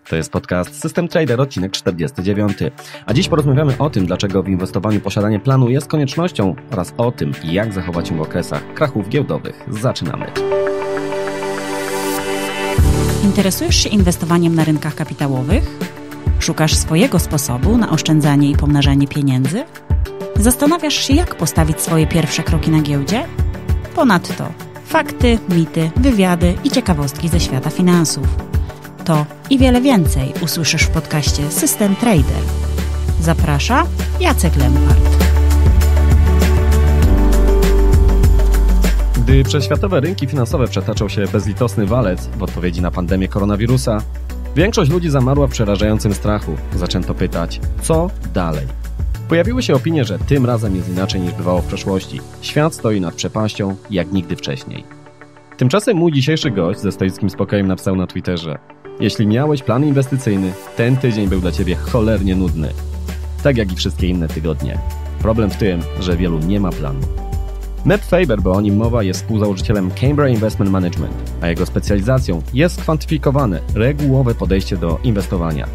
To jest podcast System Trader, odcinek 49. A dziś porozmawiamy o tym, dlaczego w inwestowaniu posiadanie planu jest koniecznością oraz o tym, jak zachować się w okresach krachów giełdowych. Zaczynamy. Interesujesz się inwestowaniem na rynkach kapitałowych? Szukasz swojego sposobu na oszczędzanie i pomnażanie pieniędzy? Zastanawiasz się, jak postawić swoje pierwsze kroki na giełdzie? Ponadto fakty, mity, wywiady i ciekawostki ze świata finansów. To i wiele więcej usłyszysz w podcaście System Trader. Zaprasza Jacek Lempart. Gdy przez światowe rynki finansowe przetaczał się bezlitosny walec w odpowiedzi na pandemię koronawirusa, większość ludzi zamarła w przerażającym strachu. Zaczęto pytać, co dalej? Pojawiły się opinie, że tym razem jest inaczej niż bywało w przeszłości. Świat stoi nad przepaścią jak nigdy wcześniej. Tymczasem mój dzisiejszy gość ze stoickim spokojem napisał na Twitterze: jeśli miałeś plan inwestycyjny, ten tydzień był dla Ciebie cholernie nudny. Tak jak i wszystkie inne tygodnie. Problem w tym, że wielu nie ma planu. Meb Faber, bo o nim mowa, jest współzałożycielem Cambria Investment Management, a jego specjalizacją jest skwantyfikowane, regułowe podejście do inwestowania.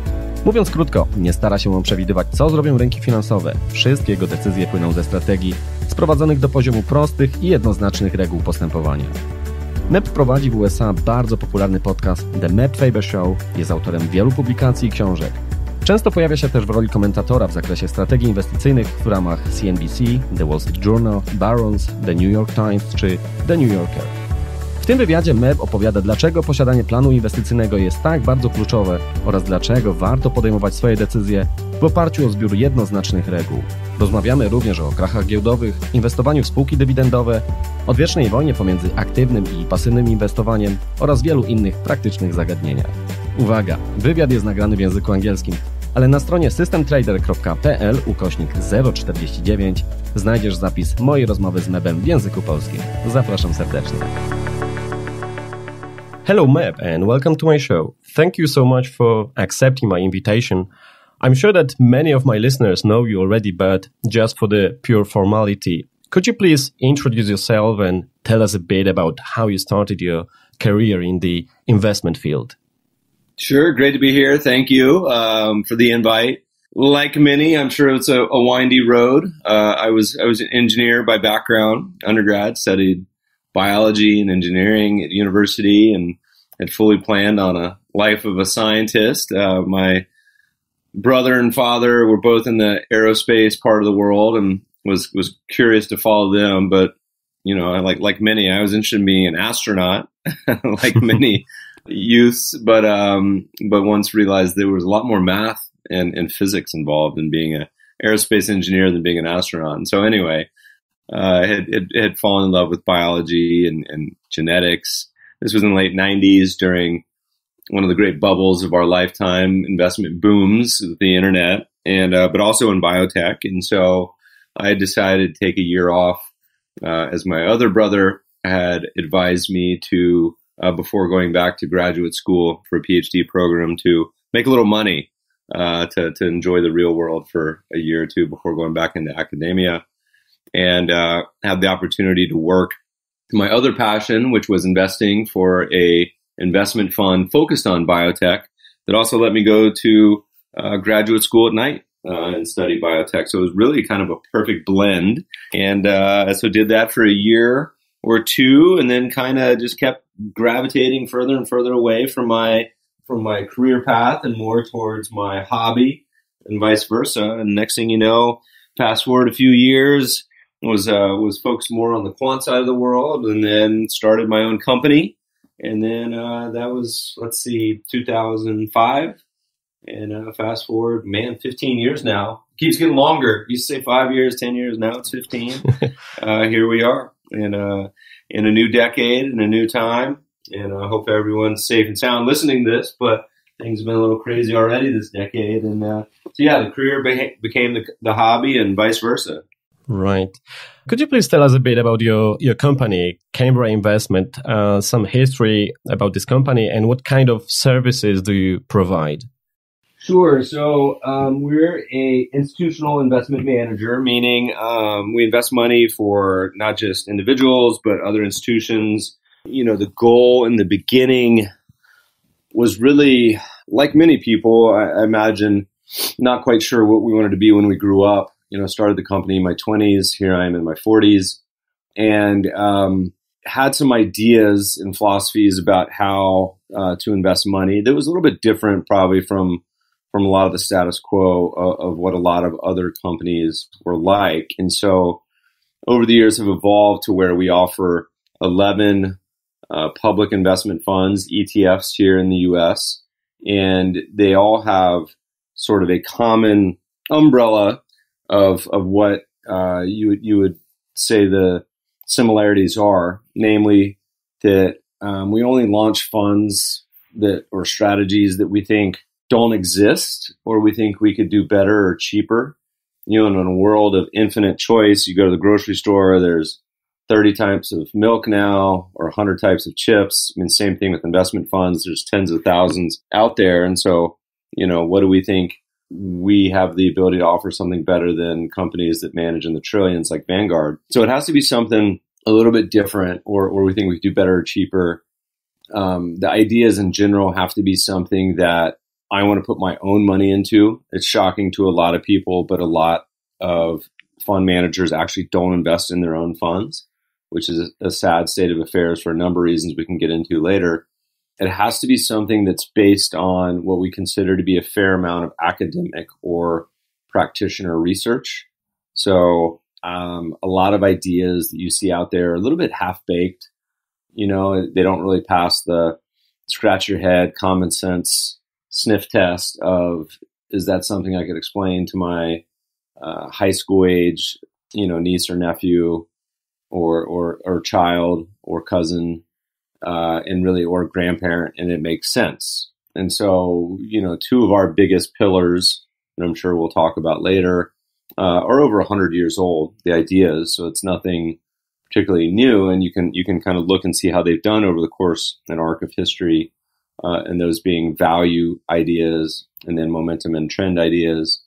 Mówiąc krótko, nie stara się on przewidywać, co zrobią rynki finansowe. Wszystkie jego decyzje płyną ze strategii sprowadzonych do poziomu prostych i jednoznacznych reguł postępowania. Meb prowadzi w USA bardzo popularny podcast The Meb Faber Show, jest autorem wielu publikacji i książek. Często pojawia się też w roli komentatora w zakresie strategii inwestycyjnych w ramach CNBC, The Wall Street Journal, Barron's, The New York Times czy The New Yorker. W tym wywiadzie Meb opowiada, dlaczego posiadanie planu inwestycyjnego jest tak bardzo kluczowe oraz dlaczego warto podejmować swoje decyzje w oparciu o zbiór jednoznacznych reguł. Rozmawiamy również o krachach giełdowych, inwestowaniu w spółki dywidendowe, odwiecznej wojnie pomiędzy aktywnym i pasywnym inwestowaniem oraz wielu innych praktycznych zagadnieniach. Uwaga, wywiad jest nagrany w języku angielskim, ale na stronie systemtrader.pl/049 znajdziesz zapis mojej rozmowy z Mebem w języku polskim. Zapraszam serdecznie. Hello Meb and welcome to my show. Thank you so much for accepting my invitation. I'm sure that many of my listeners know you already, but just for the pure formality, could you please introduce yourself and tell us a bit about how you started your career in the investment field? Sure. Great to be here. Thank you for the invite. Like many, I'm sure it's a windy road. I was an engineer by background, undergrad, studied biology and engineering at university and had fully planned on a life of a scientist. My brother and father were both in the aerospace part of the world and was curious to follow them. But, you know, like many, I was interested in being an astronaut, like many youths, but once realized there was a lot more math and physics involved in being an aerospace engineer than being an astronaut. And so anyway, I had fallen in love with biology and genetics. This was in the late 90s during one of the great bubbles of our lifetime, investment booms with the internet, and but also in biotech. And so I had decided to take a year off, as my other brother had advised me to, before going back to graduate school for a PhD program, to make a little money, to enjoy the real world for a year or two before going back into academia, and had the opportunity to work my other passion, which was investing, for a investment fund focused on biotech that also let me go to graduate school at night and study biotech. So it was really kind of a perfect blend. And so did that for a year or two, and then kind of just kept gravitating further and further away from my career path and more towards my hobby and vice versa. And next thing you know, fast forward a few years, was focused more on the quant side of the world, and then started my own company. And then that was, 2005. And fast forward, 15 years now. Keeps getting longer. Used to say 5 years, 10 years. Now it's 15. Here we are in a new decade, in a new time. And I hope everyone's safe and sound listening to this. But things have been a little crazy already this decade. And so the career became the hobby and vice versa. Right. Could you please tell us a bit about your company, Cambria Investment, some history about this company, and what kind of services do you provide? Sure. So we're a institutional investment manager, meaning we invest money for not just individuals, but other institutions. You know, the goal in the beginning was really like many people, I imagine not quite sure what we wanted to be when we grew up. Started the company in my 20s. Here I am in my 40s, and had some ideas and philosophies about how to invest money that was a little bit different probably from a lot of the status quo of what a lot of other companies were like. And so over the years have evolved to where we offer 11 public investment funds, ETFs here in the US, and they all have sort of a common umbrella of what you would say the similarities are, namely that we only launch funds or strategies that we think don't exist or we think we could do better or cheaper. In a world of infinite choice, you go to the grocery store, there's 30 types of milk now or 100 types of chips. Same thing with investment funds. There's tens of thousands out there. And so, what do we think? We have the ability to offer something better than companies that manage in the trillions like Vanguard. So it has to be something a little bit different or we think we could do better or cheaper. The ideas in general have to be something that I want to put my own money into. It's shocking to a lot of people, but a lot of fund managers actually don't invest in their own funds, which is a sad state of affairs for a number of reasons we can get into later. It has to be something that's based on what we consider to be a fair amount of academic or practitioner research. So a lot of ideas that you see out there are a little bit half-baked. They don't really pass the scratch your head, common sense sniff test of, is that something I could explain to my high school age, niece or nephew or child or cousin, and really, or grandparent, and it makes sense. And so, two of our biggest pillars, and I'm sure we'll talk about later, are over 100 years old, the ideas. So it's nothing particularly new, and you can kind of look and see how they've done over the course and arc of history, and those being value ideas, and then momentum and trend ideas.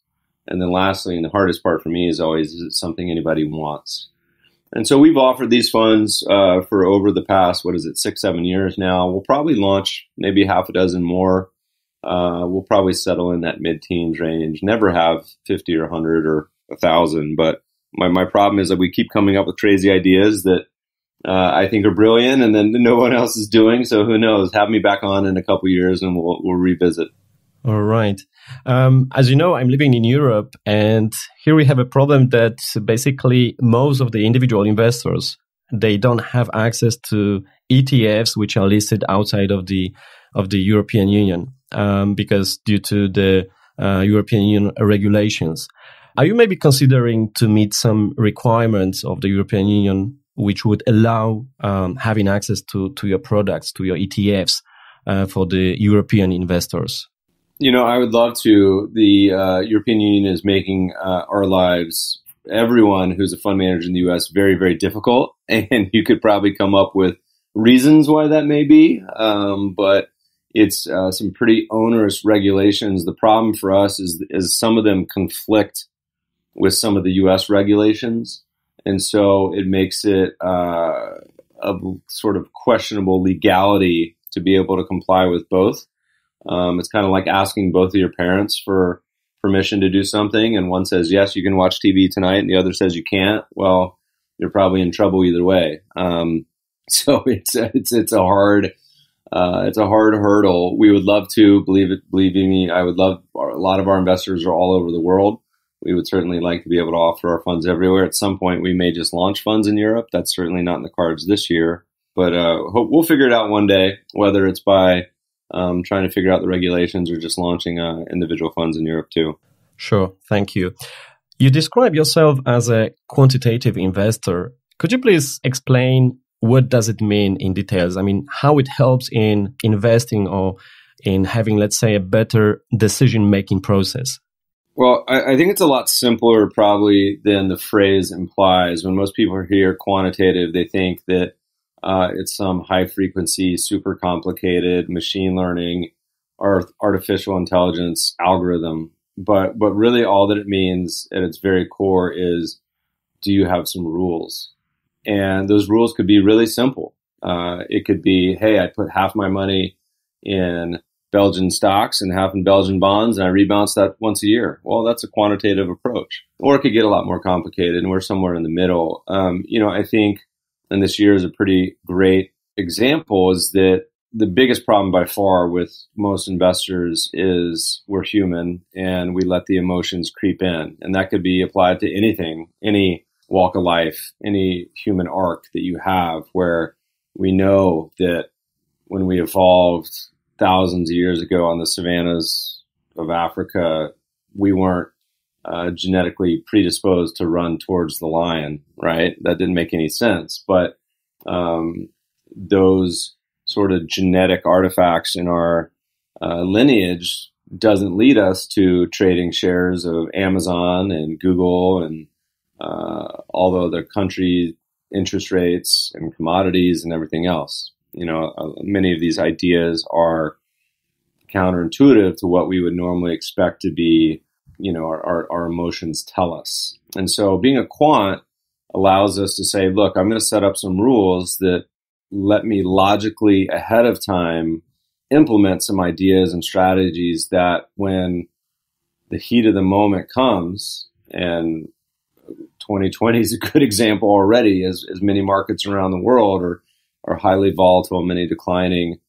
And then lastly, and the hardest part for me is always, is it something anybody wants? And so we've offered these funds for over the past, 6-7 years now. We'll probably launch maybe half a dozen more. We'll probably settle in that mid-teens range. Never have 50 or 100 or 1,000. But my problem is that we keep coming up with crazy ideas that I think are brilliant, and then no one else is doing. So who knows? Have me back on in a couple of years, and we'll revisit. All right. As you know, I'm living in Europe, and here we have a problem that basically most of the individual investors, they don't have access to ETFs, which are listed outside of the European Union, because due to the European Union regulations. Are you maybe considering to meet some requirements of the European Union which would allow having access to your products, to your ETFs for the European investors? I would love to. The European Union is making our lives, everyone who's a fund manager in the U.S., very, very difficult. And you could probably come up with reasons why that may be. But it's some pretty onerous regulations. The problem for us is some of them conflict with some of the U.S. regulations. And so it makes it a sort of questionable legality to be able to comply with both. It's kind of like asking both of your parents for permission to do something, and one says, yes, you can watch TV tonight, and the other says you can't. Well, you're probably in trouble either way. So it's a hard hurdle. We would love to, believe me, I would love, a lot of our investors are all over the world. We would certainly like to be able to offer our funds everywhere. At some point, we may just launch funds in Europe. That's certainly not in the cards this year, but we'll figure it out one day, whether it's by trying to figure out the regulations or just launching individual funds in Europe too. Sure. Thank you. You describe yourself as a quantitative investor. Could you please explain what does it mean in details? I mean, how it helps in investing or in having, let's say, a better decision-making process? Well, I think it's a lot simpler probably than the phrase implies. When most people hear quantitative, they think that it's some high frequency, super complicated machine learning or artificial intelligence algorithm. But really all that it means at its very core is, do you have some rules? And those rules could be really simple. It could be, hey, I put half my money in Belgian stocks and half in Belgian bonds, and I rebalance that once a year. Well, that's a quantitative approach. Or it could get a lot more complicated, and we're somewhere in the middle. I think, and this year is a pretty great example, is that the biggest problem by far with most investors is we're human and we let the emotions creep in. And that could be applied to anything, any walk of life, any human arc that you have, where we know that when we evolved thousands of years ago on the savannas of Africa, we weren't genetically predisposed to run towards the lion, right? That didn't make any sense. But those sort of genetic artifacts in our lineage doesn't lead us to trading shares of Amazon and Google and all the other country interest rates and commodities and everything else. Many of these ideas are counterintuitive to what we would normally expect to be, our emotions tell us. And so being a quant allows us to say, look, I'm going to set up some rules that let me logically ahead of time implement some ideas and strategies that when the heat of the moment comes, and 2020 is a good example already, as many markets around the world are highly volatile, many declining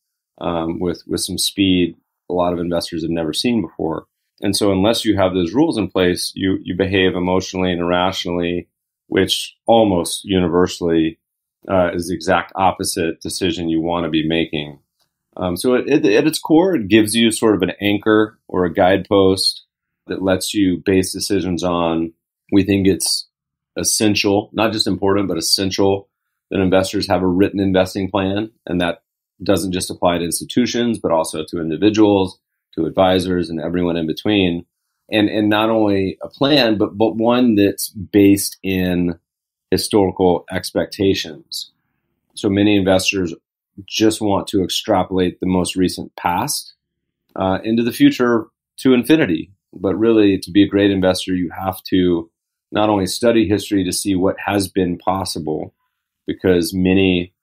with some speed a lot of investors have never seen before. And so unless you have those rules in place, you behave emotionally and irrationally, which almost universally is the exact opposite decision you want to be making. So at its core, it gives you sort of an anchor or a guidepost that lets you base decisions on. We think it's essential, not just important, but essential that investors have a written investing plan. And that doesn't just apply to institutions, but also to individuals, to advisors, and everyone in between. And not only a plan, but one that's based in historical expectations. So many investors just want to extrapolate the most recent past into the future to infinity. But really, to be a great investor, you have to not only study history to see what has been possible, because many,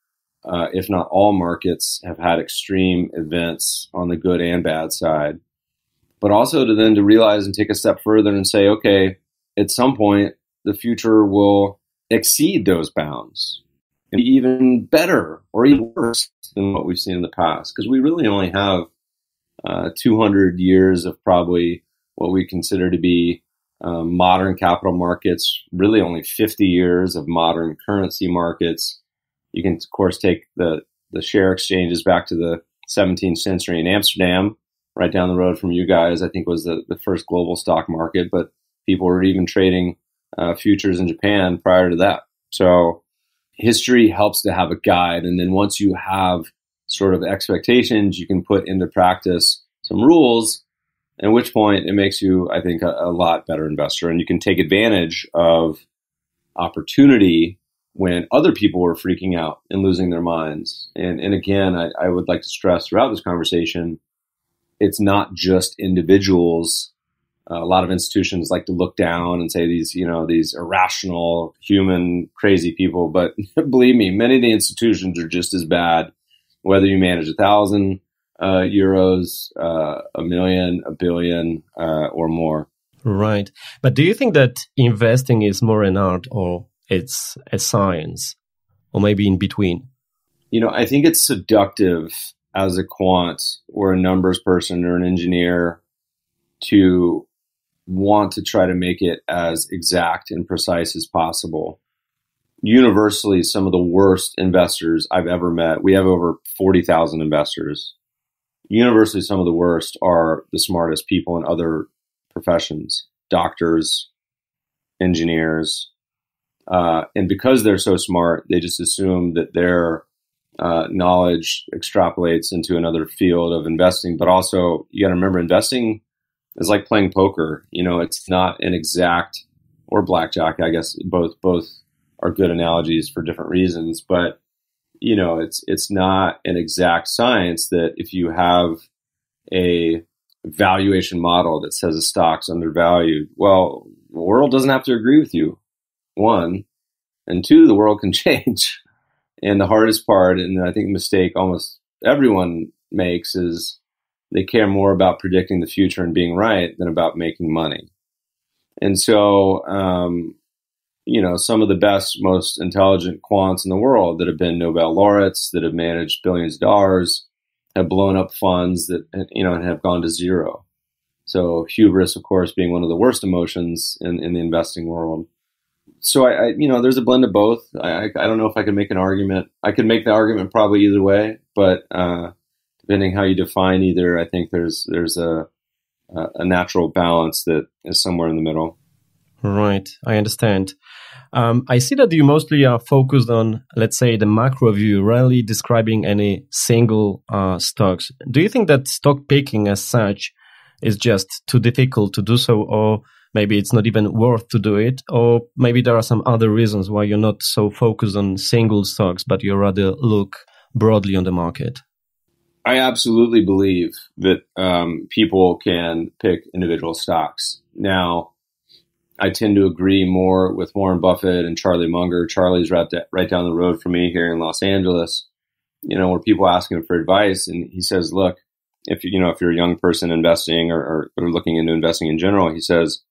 if not all markets have had extreme events on the good and bad side, but also to realize and take a step further and say, okay, at some point, the future will exceed those bounds and be even better or even worse than what we've seen in the past. Because we really only have 200 years of probably what we consider to be modern capital markets, really only 50 years of modern currency markets. You can, of course, take the share exchanges back to the 17th century in Amsterdam, right down the road from you guys, I think was the first global stock market, but people were even trading futures in Japan prior to that. So history helps to have a guide. And then once you have sort of expectations, you can put into practice some rules, at which point it makes you, I think, a lot better investor. And you can take advantage of opportunity when other people were freaking out and losing their minds. And again, I would like to stress throughout this conversation, it's not just individuals. A lot of institutions like to look down and say these irrational, human, crazy people. But believe me, many of the institutions are just as bad, whether you manage 1,000 euros, 1 million, 1 billion, or more. Right. But do you think that investing is more an art or it's a science, or maybe in between? I think it's seductive as a quant or a numbers person or an engineer to want to try to make it as exact and precise as possible. Universally, some of the worst investors I've ever met, we have over 40,000 investors. Universally, some of the worst are the smartest people in other professions, doctors, engineers. And because they're so smart, they just assume that their knowledge extrapolates into another field of investing. But also, you got to remember, investing is like playing poker. It's not an exact, or blackjack. I guess both are good analogies for different reasons. But it's not an exact science that if you have a valuation model that says a stock's undervalued, well, the world doesn't have to agree with you. One, and two, the world can change. And the hardest part, and I think the mistake almost everyone makes, is they care more about predicting the future and being right than about making money. And so, some of the best, most intelligent quants in the world that have been Nobel laureates, that have managed billions of dollars, have blown up funds that, and have gone to zero. So hubris, of course, being one of the worst emotions in the investing world. So there's a blend of both. I don't know if I could make an argument. I could make the argument probably either way, but depending how you define either, I think there's a natural balance that is somewhere in the middle. Right, I understand. I see that you mostly are focused on, let's say, the macro view, rarely describing any single stocks. Do you think that stock picking as such is just too difficult to do so, or maybe it's not even worth to do it, or maybe there are some other reasons why you're not so focused on single stocks, but you rather look broadly on the market? I absolutely believe that people can pick individual stocks. Now, I tend to agree more with Warren Buffett and Charlie Munger. Charlie's right down the road from me here in Los Angeles, where people ask him for advice, and he says, look, if you're a young person investing or looking into investing in general, he says,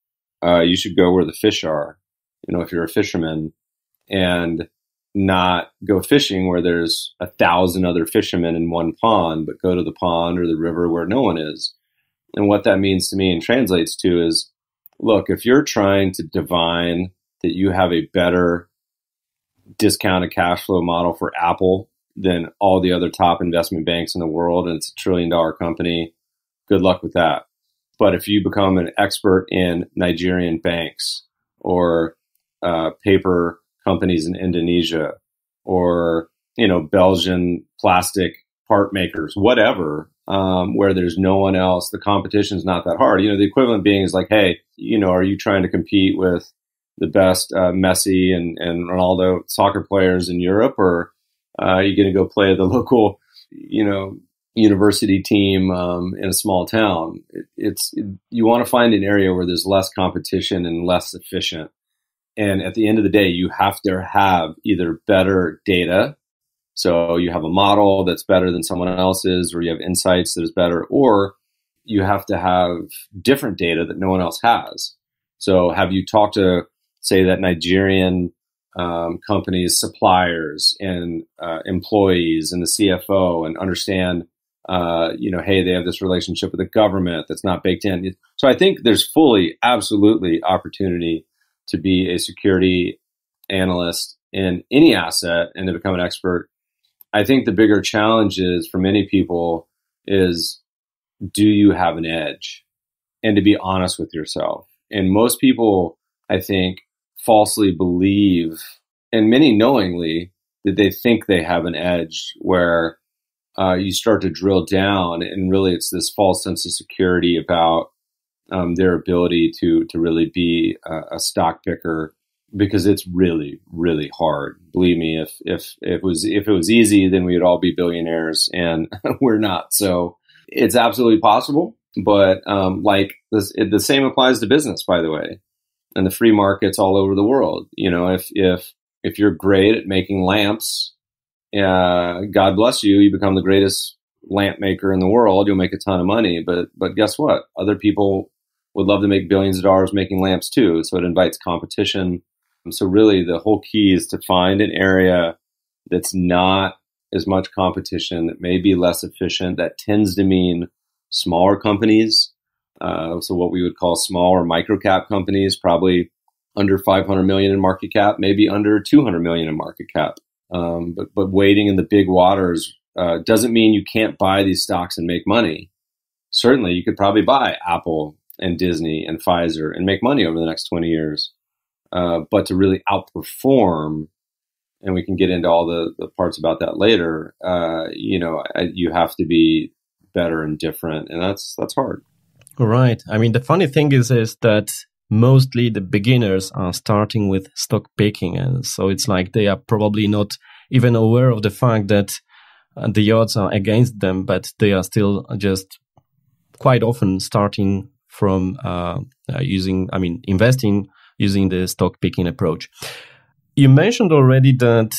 you should go where the fish are, if you're a fisherman, and not go fishing where there's 1,000 other fishermen in one pond, but go to the pond or the river where no one is. And what that means to me and translates to is, look, if you're trying to divine that you have a better discounted cash flow model for Apple than all the other top investment banks in the world, and it's $1 trillion company, good luck with that. But if you become an expert in Nigerian banks or paper companies in Indonesia or, Belgian plastic part makers, whatever, where there's no one else, the competition's not that hard. The equivalent being is like, hey, are you trying to compete with the best Messi and Ronaldo soccer players in Europe, or are you going to go play the local, university team in a small town? You want to find an area where there's less competition and less efficient. And at the end of the day, you have to have either better data, so you have a model that's better than someone else's, or you have insights that is better, or you have to have different data that no one else has. So have you talked to, say, that Nigerian company's suppliers and employees and the CFO and understand, hey, they have this relationship with the government that's not baked in. So I think there's absolutely opportunity to be a security analyst in any asset and to become an expert. I think the bigger challenge is for many people is, do you have an edge? And to be honest with yourself. And most people, I think, falsely believe, and many knowingly, that they think they have an edge, where you start to drill down and really it's this false sense of security about their ability to really be a stock picker, because it's really, really hard. Believe me, if it was easy, then we would all be billionaires, and we're not. So it's absolutely possible, but the same applies to business, by the way, and the free markets all over the world. If you're great at making lamps, God bless you, you become the greatest lamp maker in the world. You'll make a ton of money, but guess what? Other people would love to make billions of dollars making lamps too. So it invites competition. So really the whole key is to find an area that's not as much competition, that may be less efficient. That tends to mean smaller companies. So what we would call small or micro cap companies, probably under 500 million in market cap, maybe under 200 million in market cap. But wading in the big waters doesn't mean you can't buy these stocks and make money. Certainly, you could probably buy Apple and Disney and Pfizer and make money over the next 20 years. But to really outperform, and we can get into all the parts about that later, you have to be better and different, and that's hard. Right. I mean, the funny thing is that mostly the beginners are starting with stock picking, and so it's like they are probably not even aware of the fact that the odds are against them, but they are still just quite often starting from investing using the stock picking approach. You mentioned already that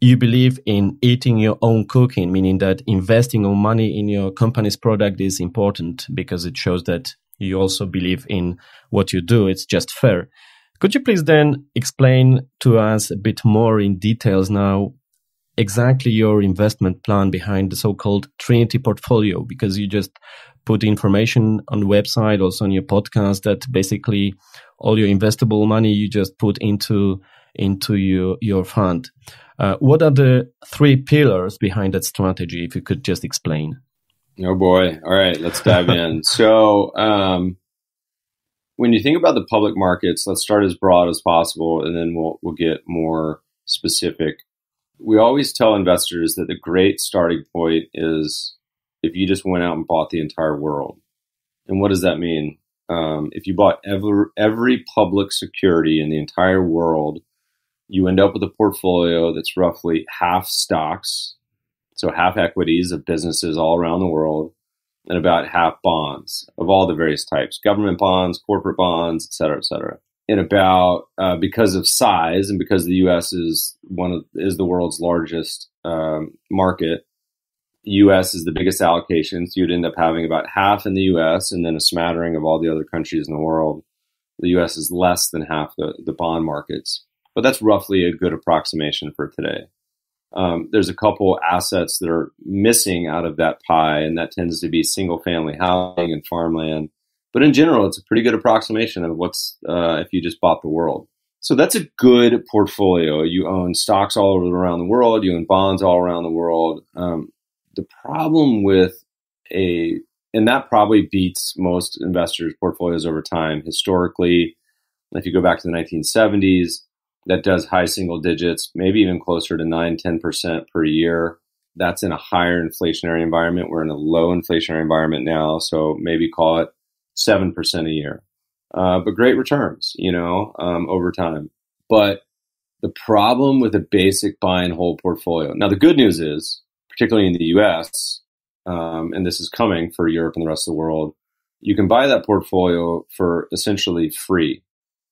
you believe in eating your own cooking, meaning that investing your money in your company's product is important because it shows that you also believe in what you do. It's just fair. Could you please then explain to us a bit more in details now exactly your investment plan behind the so-called Trinity portfolio? Because you just put information on the website, also on your podcast, that basically all your investable money you just put into your fund. What are the three pillars behind that strategy, if you could just explain? Oh boy. All right, let's dive in. So when you think about the public markets, let's start as broad as possible, and then we'll get more specific. We always tell investors that the great starting point is if you just went out and bought the entire world. And what does that mean? If you bought every public security in the entire world, you end up with a portfolio that's roughly half stocks, so half equities of businesses all around the world, and about half bonds of all the various types, government bonds, corporate bonds, et cetera, et cetera. And about, because of size and because the U.S. is the world's largest market, U.S. is the biggest allocation, so you'd end up having about half in the U.S. and then a smattering of all the other countries in the world. The U.S. is less than half the bond markets, but that's roughly a good approximation for today. There's a couple assets that are missing out of that pie, and that tends to be single-family housing and farmland. But in general, it's a pretty good approximation of what's if you just bought the world. So that's a good portfolio. You own stocks all around the world. You own bonds all around the world. The problem with and that probably beats most investors' portfolios over time. Historically, if you go back to the 1970s, that does high single digits, maybe even closer to 9-10% per year. That's in a higher inflationary environment. We're in a low inflationary environment now, so maybe call it 7% a year. But great returns, over time. But the problem with a basic buy and hold portfolio. Now, the good news is, particularly in the US, and this is coming for Europe and the rest of the world, you can buy that portfolio for essentially free.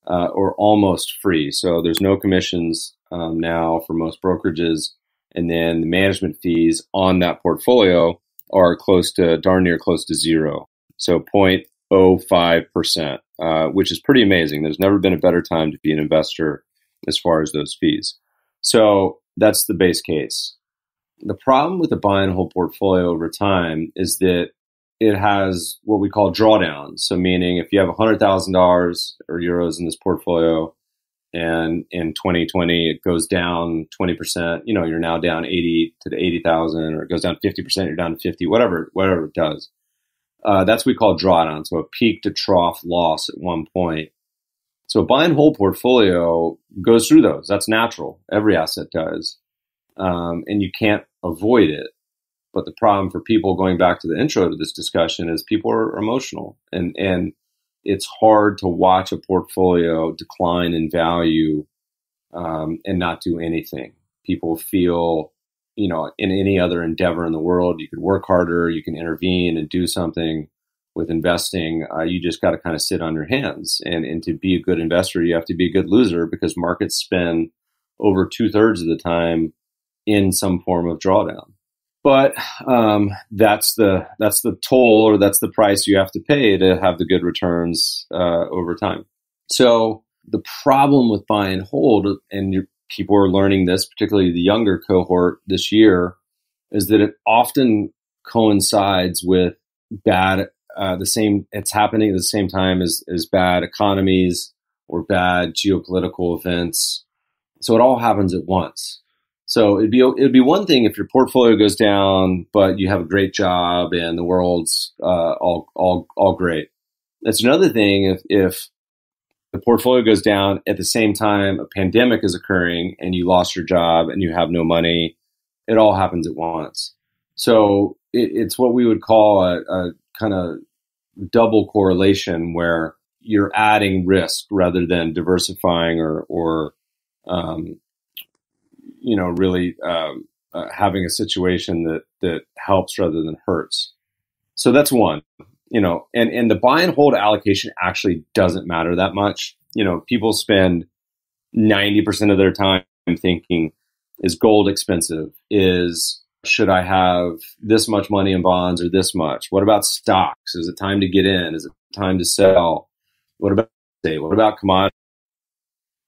Or almost free. So there's no commissions now for most brokerages. And then the management fees on that portfolio are darn near close to zero. So 0.05%, which is pretty amazing. There's never been a better time to be an investor as far as those fees. So that's the base case. The problem with the buy and hold portfolio over time is that it has what we call drawdowns. So meaning if you have $100,000 or euros in this portfolio and in 2020 it goes down 20%, you're now down 80 to 80,000, or it goes down 50%, you're down to 50, whatever it does. That's what we call drawdown. So a peak to trough loss at one point. So a buy and hold portfolio goes through those. That's natural. Every asset does. And you can't avoid it. But the problem for people, going back to the intro to this discussion, is people are emotional, and it's hard to watch a portfolio decline in value and not do anything. People feel, in any other endeavor in the world, you could work harder, you can intervene and do something. With investing, you just got to kind of sit on your hands. And to be a good investor, you have to be a good loser, because markets spend over 2/3 of the time in some form of drawdown. But that's the toll, or that's the price you have to pay to have the good returns over time. So the problem with buy and hold, and people are learning this, particularly the younger cohort this year, is that it often coincides with bad. It's happening at the same time as bad economies or bad geopolitical events. So it all happens at once. So it'd be one thing if your portfolio goes down, but you have a great job and the world's all great. That's another thing if the portfolio goes down at the same time a pandemic is occurring and you lost your job and you have no money. It all happens at once. So it's what we would call a kind of double correlation, where you're adding risk rather than diversifying or really having a situation that helps rather than hurts. So that's one, and the buy and hold allocation actually doesn't matter that much. People spend 90% of their time thinking, Is gold expensive? Should I have this much money in bonds or this much? What about stocks? Is it time to get in? Is it time to sell? What about commodities?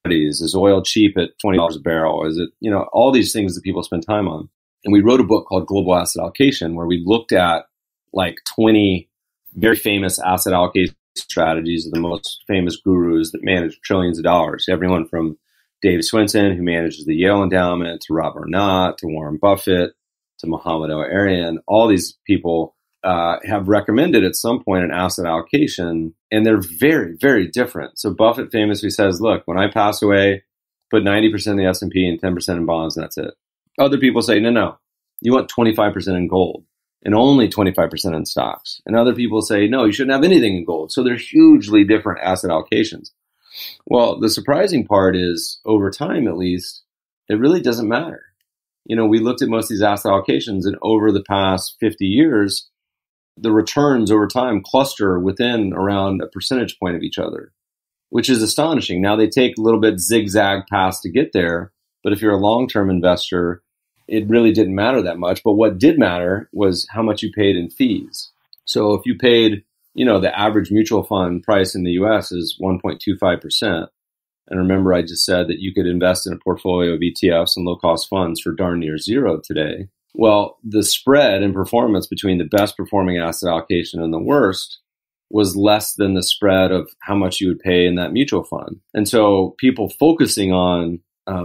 Is oil cheap at $20 a barrel? Is it, all these things that people spend time on. And we wrote a book called Global Asset Allocation, where we looked at like 20 very famous asset allocation strategies of the most famous gurus that manage trillions of dollars. Everyone from Dave Swinson, who manages the Yale Endowment, to Robert Arnott, to Warren Buffett, to Mohamed El-Erian. All these people have recommended at some point an asset allocation, and they're very, very different. So Buffett famously says, look, when I pass away, put 90% in the S&P and 10% in bonds, and that's it. Other people say, no, you want 25% in gold and only 25% in stocks. And other people say, no, you shouldn't have anything in gold. So they're hugely different asset allocations. Well, the surprising part is, over time at least, it really doesn't matter. We looked at most of these asset allocations, and over the past 50 years, the returns over time cluster within around a percentage point of each other, which is astonishing. Now, they take a little bit zigzag paths to get there, but if you're a long-term investor, it really didn't matter that much. But what did matter was how much you paid in fees. So if you paid, the average mutual fund price in the US is 1.25%. And remember, I just said that you could invest in a portfolio of ETFs and low-cost funds for darn near zero today. Well, the spread in performance between the best performing asset allocation and the worst was less than the spread of how much you would pay in that mutual fund. And so people focusing on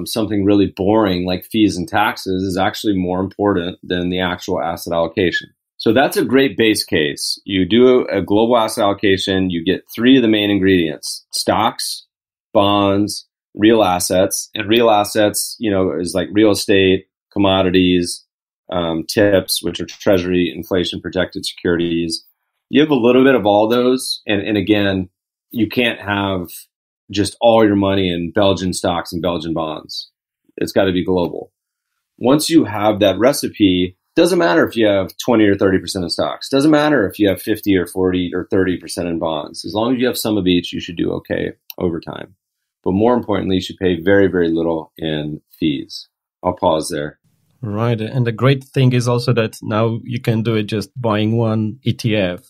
something really boring like fees and taxes is actually more important than the actual asset allocation. So that's a great base case. You do a global asset allocation, you get three of the main ingredients: stocks, bonds, real assets. And real assets, is like real estate, commodities, TIPS, which are treasury inflation protected securities. You have a little bit of all those. And again, you can't have just all your money in Belgian stocks and Belgian bonds. It's got to be global. Once you have that recipe, doesn't matter if you have 20 or 30% in stocks. Doesn't matter if you have 50 or 40 or 30% in bonds. As long as you have some of each, you should do okay over time. But more importantly, you should pay very, very little in fees. I'll pause there. Right. And the great thing is also that now you can do it just buying one ETF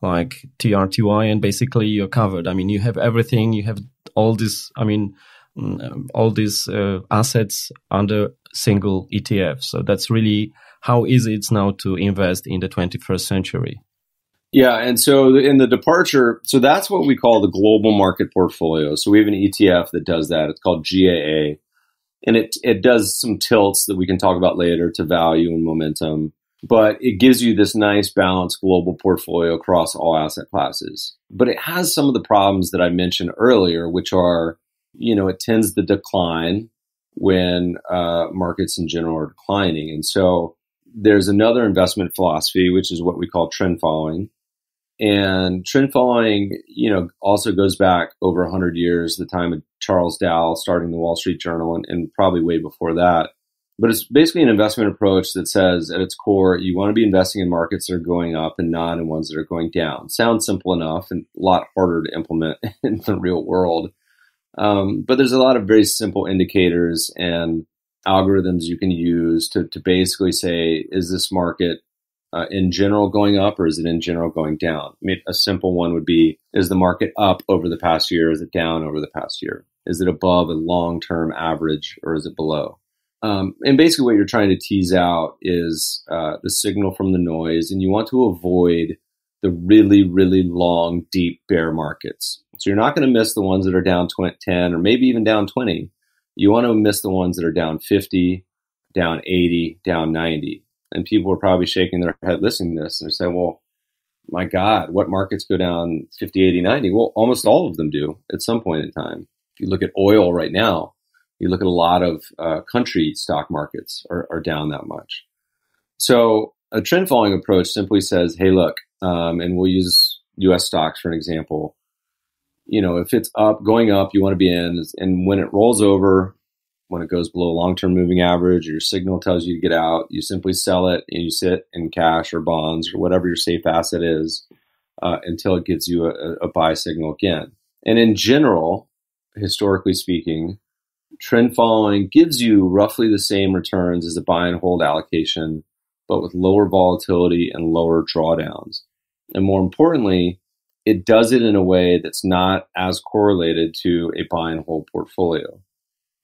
like TRTY, and basically you're covered. You have everything. You have all this, all these assets under single ETF. So that's really how easy it's now to invest in the 21st century. Yeah. And so in the departure, so that's what we call the global market portfolio. So we have an ETF that does that. It's called GAA. And it does some tilts that we can talk about later to value and momentum. But it gives you this nice balanced global portfolio across all asset classes. But it has some of the problems that I mentioned earlier, which are, it tends to decline when markets in general are declining. And so there's another investment philosophy, which is what we call trend following. And trend following, also goes back over 100 years, the time of Charles Dow starting the Wall Street Journal, and probably way before that. But it's basically an investment approach that says at its core, you want to be investing in markets that are going up and not in ones that are going down. Sounds simple enough and a lot harder to implement in the real world. But there's a lot of very simple indicators and algorithms you can use to basically say, is this market in general going up, or is it in general going down? A simple one would be, is the market up over the past year? Is it down over the past year? Is it above a long-term average, or is it below? And basically what you're trying to tease out is the signal from the noise, and you want to avoid the really, really long, deep bear markets. So you're not going to miss the ones that are down 10 or maybe even down 20. You want to miss the ones that are down 50, down 80, down 90. And people are probably shaking their head listening to this and saying, well, my God, what markets go down 50, 80, 90? Well, almost all of them do at some point in time. If you look at oil right now, you look at a lot of country stock markets are down that much. So a trend following approach simply says, hey, look, and we'll use U.S. stocks for an example. If it's going up, you want to be in. And when it rolls over, when it goes below long-term moving average, your signal tells you to get out, you simply sell it and you sit in cash or bonds or whatever your safe asset is until it gives you a buy signal again. And in general, historically speaking, trend following gives you roughly the same returns as a buy and hold allocation, but with lower volatility and lower drawdowns. And more importantly, it does it in a way that's not as correlated to a buy and hold portfolio.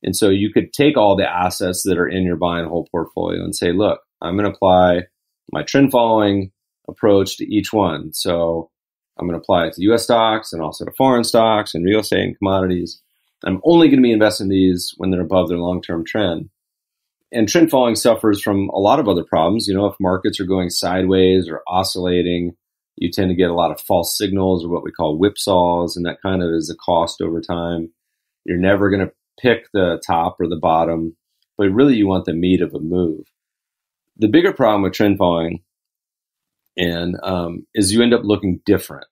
And so you could take all the assets that are in your buy and hold portfolio and say, look, I'm going to apply my trend following approach to each one. So I'm going to apply it to US stocks and also to foreign stocks and real estate and commodities. I'm only going to be investing in these when they're above their long-term trend. And trend following suffers from a lot of other problems. You know, if markets are going sideways or oscillating, you tend to get a lot of false signals or what we call whipsaws, and that kind of is a cost over time. You're never going to pick the top or the bottom, but really you want the meat of a move. The bigger problem with trend following is you end up looking different.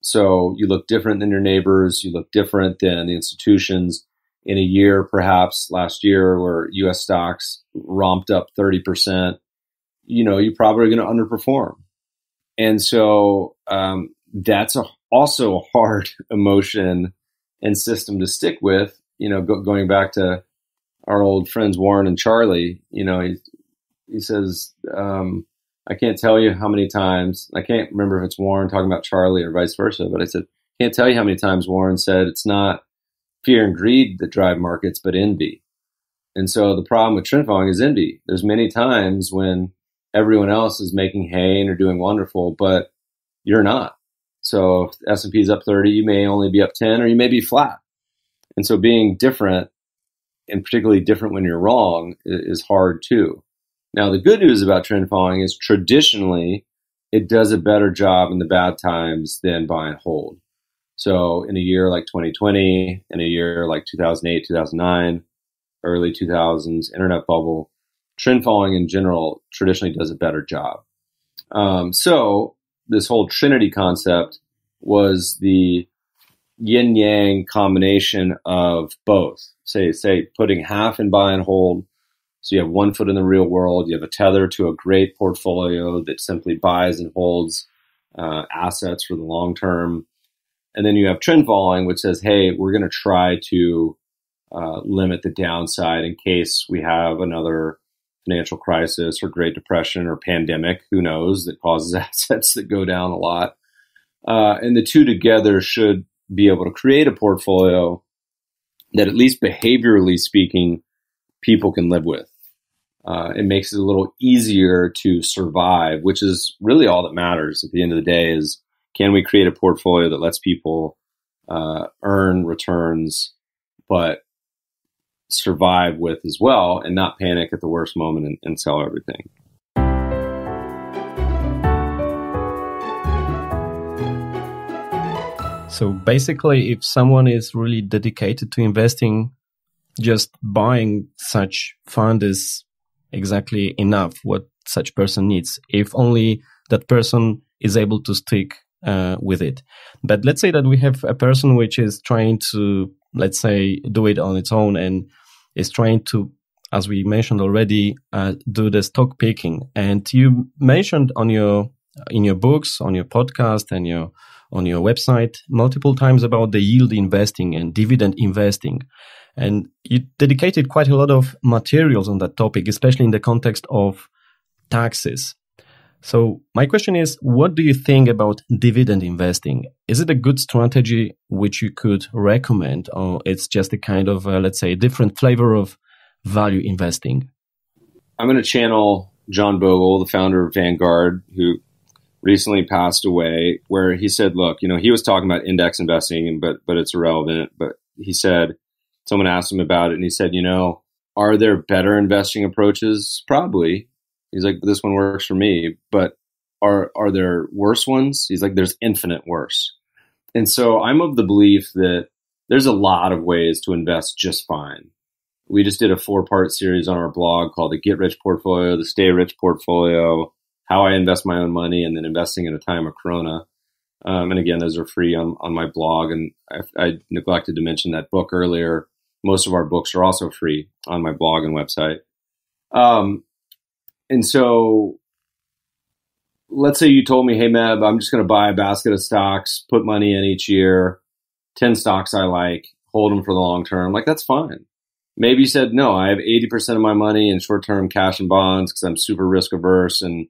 So you look different than your neighbors, you look different than the institutions. In a year, perhaps last year, where U.S. stocks romped up 30%, you're probably going to underperform. And so that's also a hard emotion and system to stick with. Going back to our old friends Warren and Charlie, he says, I can't tell you how many times, I can't remember if it's Warren talking about Charlie or vice versa, but I said, can't tell you how many times Warren said it's not fear and greed that drive markets, but envy. And so the problem with trend following is envy. There's many times when everyone else is making hay and are doing wonderful, but you're not. So if S&P is up 30, you may only be up 10 or you may be flat. And so being different, and particularly different when you're wrong, is hard too. Now, the good news about trend following is traditionally it does a better job in the bad times than buy and hold. So in a year like 2020, in a year like 2008, 2009, early 2000s, internet bubble, trend following in general traditionally does a better job. So this whole Trinity concept was the yin-yang combination of both. Say putting half in buy and hold. So you have 1 foot in the real world. You have a tether to a great portfolio that simply buys and holds assets for the long term. And then you have trend following, which says, hey, we're going to try to limit the downside in case we have another financial crisis or Great Depression or pandemic, who knows, that causes assets that go down a lot. And the two together should be able to create a portfolio that, at least behaviorally speaking, people can live with. It makes it a little easier to survive, which is really all that matters at the end of the day is, can we create a portfolio that lets people earn returns, but survive with as well, and not panic at the worst moment and sell everything? So basically, if someone is really dedicated to investing, just buying such fund is exactly enough what such person needs, if only that person is able to stick with it. But let's say that we have a person which is trying to, let's say, do it on its own and is trying to, as we mentioned already, do the stock picking. And you mentioned in your books, on your podcast, and on your website multiple times about the yield investing and dividend investing. And you dedicated quite a lot of materials on that topic, especially in the context of taxes. So my question is, what do you think about dividend investing? Is it a good strategy which you could recommend, or it's just a kind of, let's say, different flavor of value investing? I'm going to channel John Bogle, the founder of Vanguard, who recently passed away, where he said, look, he was talking about index investing, but it's irrelevant. But he said, someone asked him about it, and he said, are there better investing approaches? Probably. He's like, this one works for me, but are there worse ones? He's like, there's infinite worse. And so I'm of the belief that there's a lot of ways to invest just fine. We just did a 4-part series on our blog called the Get Rich Portfolio, the Stay Rich Portfolio, how I invest my own money, and then investing in a time of Corona. And again, those are free on my blog. And I neglected to mention that book earlier. Most of our books are also free on my blog and website. And so let's say you told me, hey, Meb, I'm just going to buy a basket of stocks, put money in each year, 10 stocks I like, hold them for the long term. Like, that's fine. Maybe you said, no, I have 80% of my money in short-term cash and bonds because I'm super risk averse, and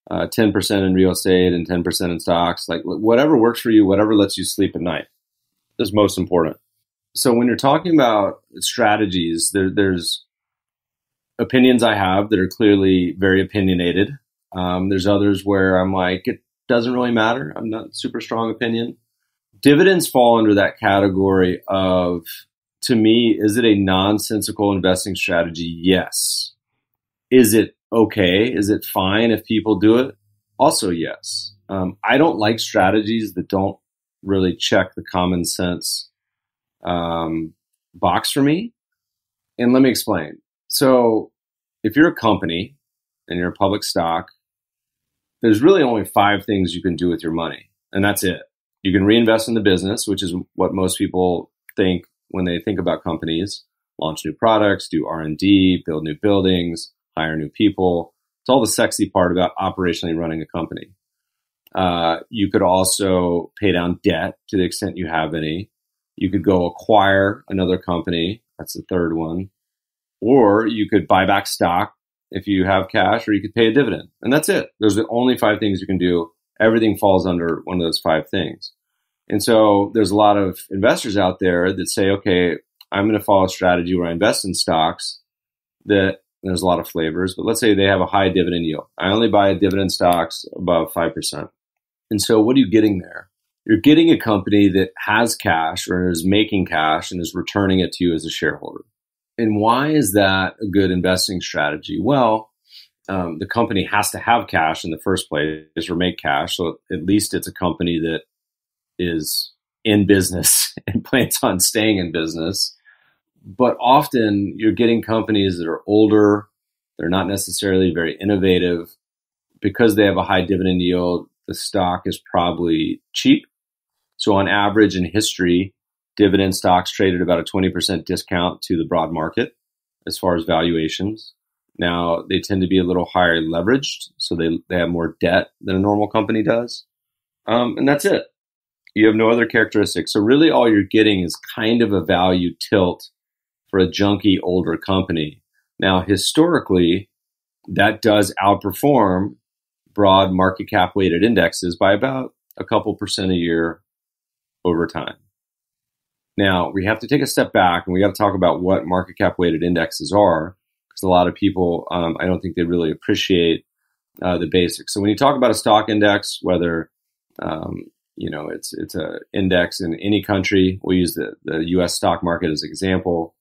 10% in real estate and 10% in stocks. Like whatever works for you, whatever lets you sleep at night is most important. So when you're talking about strategies, there's opinions I have that are clearly very opinionated. There's others where I'm like, it doesn't really matter. I'm not super strong opinion. Dividends fall under that category of, to me, is it a nonsensical investing strategy? Yes. Is it okay? Is it fine if people do it? Also, yes. I don't like strategies that don't really check the common sense box for me. And let me explain. So if you're a company and you're a public stock, there's really only 5 things you can do with your money, and that's it. You can reinvest in the business, which is what most people think when they think about companies: launch new products, do R&D, build new buildings, hire new people. It's all the sexy part about operationally running a company. You could also pay down debt to the extent you have any. You could go acquire another company. That's the third one. Or you could buy back stock if you have cash, or you could pay a dividend. And that's it. Those are the only 5 things you can do. Everything falls under one of those 5 things. And so there's a lot of investors out there that say, okay, I'm going to follow a strategy where I invest in stocks that, there's a lot of flavors, but let's say they have a high dividend yield. I only buy dividend stocks above 5%. And so what are you getting there? You're getting a company that has cash or is making cash and is returning it to you as a shareholder. And why is that a good investing strategy? Well, the company has to have cash in the first place or make cash. So at least it's a company that is in business and plans on staying in business. But often you're getting companies that are older. They're not necessarily very innovative. Because they have a high dividend yield, the stock is probably cheap. So on average in history, dividend stocks traded about a 20% discount to the broad market as far as valuations. Now, they tend to be a little higher leveraged, so they have more debt than a normal company does. And that's it. You have no other characteristics. So really all you're getting is kind of a value tilt for a junky older company. Now, historically, that does outperform broad market cap weighted indexes by about a couple percent a year over time. Now, we have to take a step back and we got to talk about what market cap weighted indexes are, because a lot of people, I don't think they really appreciate the basics. So when you talk about a stock index, whether it's a index in any country, we'll use the U.S. stock market as an example,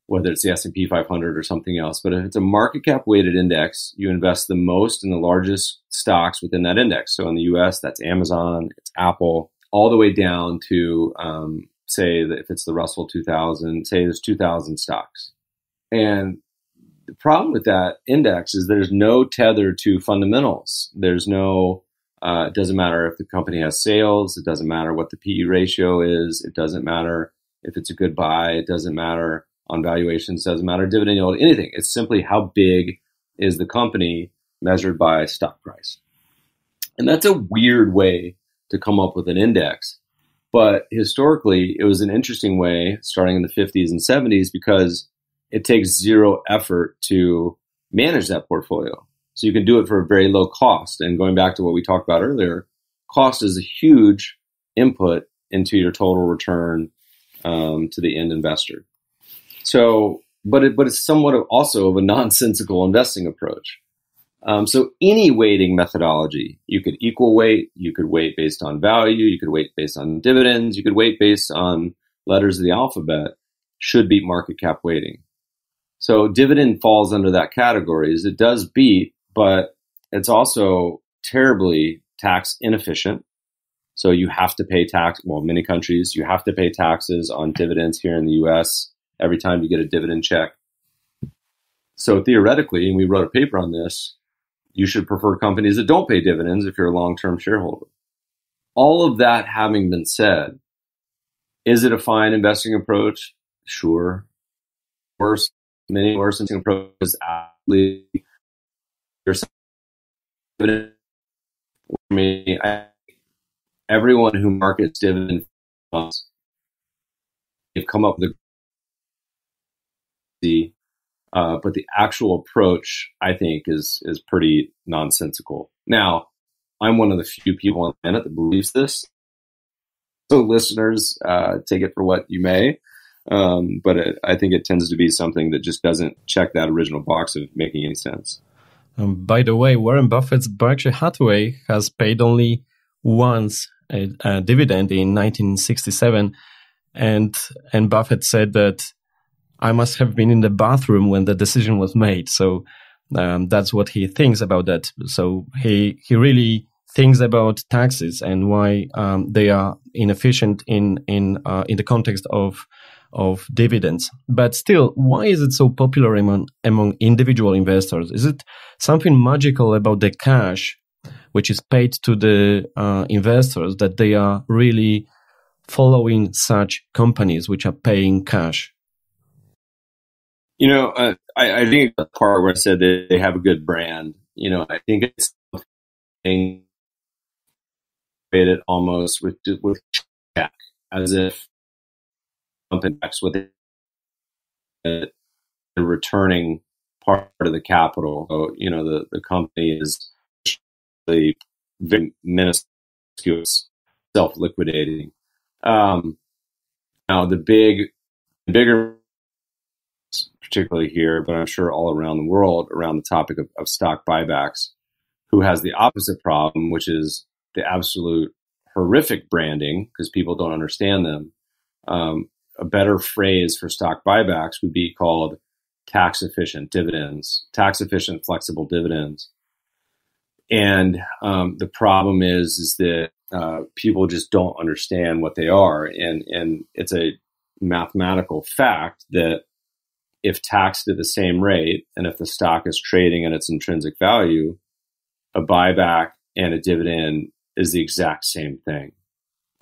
whether it's the S&P 500 or something else. But if it's a market cap weighted index, you invest the most in the largest stocks within that index. So in the U.S., that's Amazon, it's Apple, all the way down to, say that if it's the Russell 2000, say there's 2,000 stocks. And the problem with that index is there's no tether to fundamentals. There's no, it doesn't matter if the company has sales. It doesn't matter what the PE ratio is. It doesn't matter if it's a good buy. It doesn't matter on valuations. It doesn't matter dividend yield, anything. It's simply how big is the company measured by stock price. And that's a weird way to come up with an index. But historically, it was an interesting way starting in the 50s and 70s because it takes zero effort to manage that portfolio. So you can do it for a very low cost. And going back to what we talked about earlier, cost is a huge input into your total return to the end investor. So, but it's somewhat also of a nonsensical investing approach. So any weighting methodology, you could equal weight, you could weight based on value, you could weight based on dividends, you could weight based on letters of the alphabet, should beat market cap weighting. So dividend falls under that category. It does beat, but it's also terribly tax inefficient. So you have to pay tax. Well, many countries, you have to pay taxes on dividends here in the US every time you get a dividend check. So theoretically, and we wrote a paper on this, you should prefer companies that don't pay dividends if you're a long-term shareholder. All of that having been said, is it a fine investing approach? Sure. Worse, many worse investing approaches. Everyone who markets dividend funds, they've come up with but the actual approach, I think, is pretty nonsensical. Now, I'm one of the few people on the planet that believes this. So listeners, take it for what you may. But I think it tends to be something that just doesn't check that original box of making any sense. By the way, Warren Buffett's Berkshire Hathaway has paid only once a dividend in 1967. And Buffett said that I must have been in the bathroom when the decision was made. So that's what he thinks about that. So he really thinks about taxes and why they are inefficient in the context of dividends. But still, why is it so popular among individual investors? Is it something magical about the cash which is paid to the investors that they are really following such companies which are paying cash? I think the part where I said that they have a good brand, I think it's it almost with check, as if companies with it, they're returning part of the capital. So, the company is really very minuscule, self-liquidating. Now the bigger, particularly here, but I'm sure all around the world, around the topic of stock buybacks, who has the opposite problem, which is the absolute horrific branding because people don't understand them. A better phrase for stock buybacks would be called tax-efficient dividends, tax-efficient flexible dividends. And the problem is that people just don't understand what they are. And it's a mathematical fact that if taxed at the same rate, and if the stock is trading at its intrinsic value, a buyback and a dividend is the exact same thing.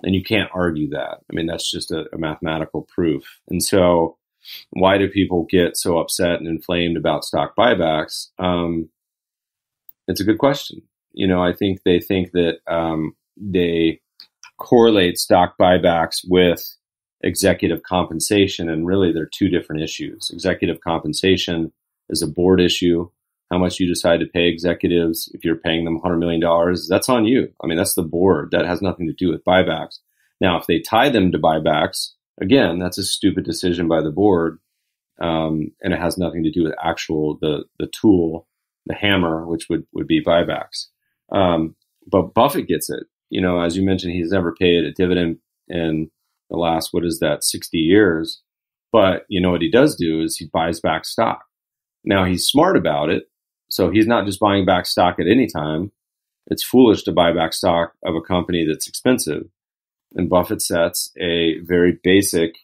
And you can't argue that. I mean, that's just a mathematical proof. And so why do people get so upset and inflamed about stock buybacks? It's a good question. I think they think that they correlate stock buybacks with executive compensation, and really they're two different issues. Executive compensation is a board issue. How much you decide to pay executives, if you're paying them $100 million, that's on you. I mean, that's the board. That has nothing to do with buybacks. Now, if they tie them to buybacks, again, that's a stupid decision by the board, and it has nothing to do with the tool, the hammer, which would be buybacks. But Buffett gets it. As you mentioned, he's never paid a dividend in the last, 60 years. But what he does do is he buys back stock. Now, he's smart about it. So he's not just buying back stock at any time. It's foolish to buy back stock of a company that's expensive. And Buffett sets a very basic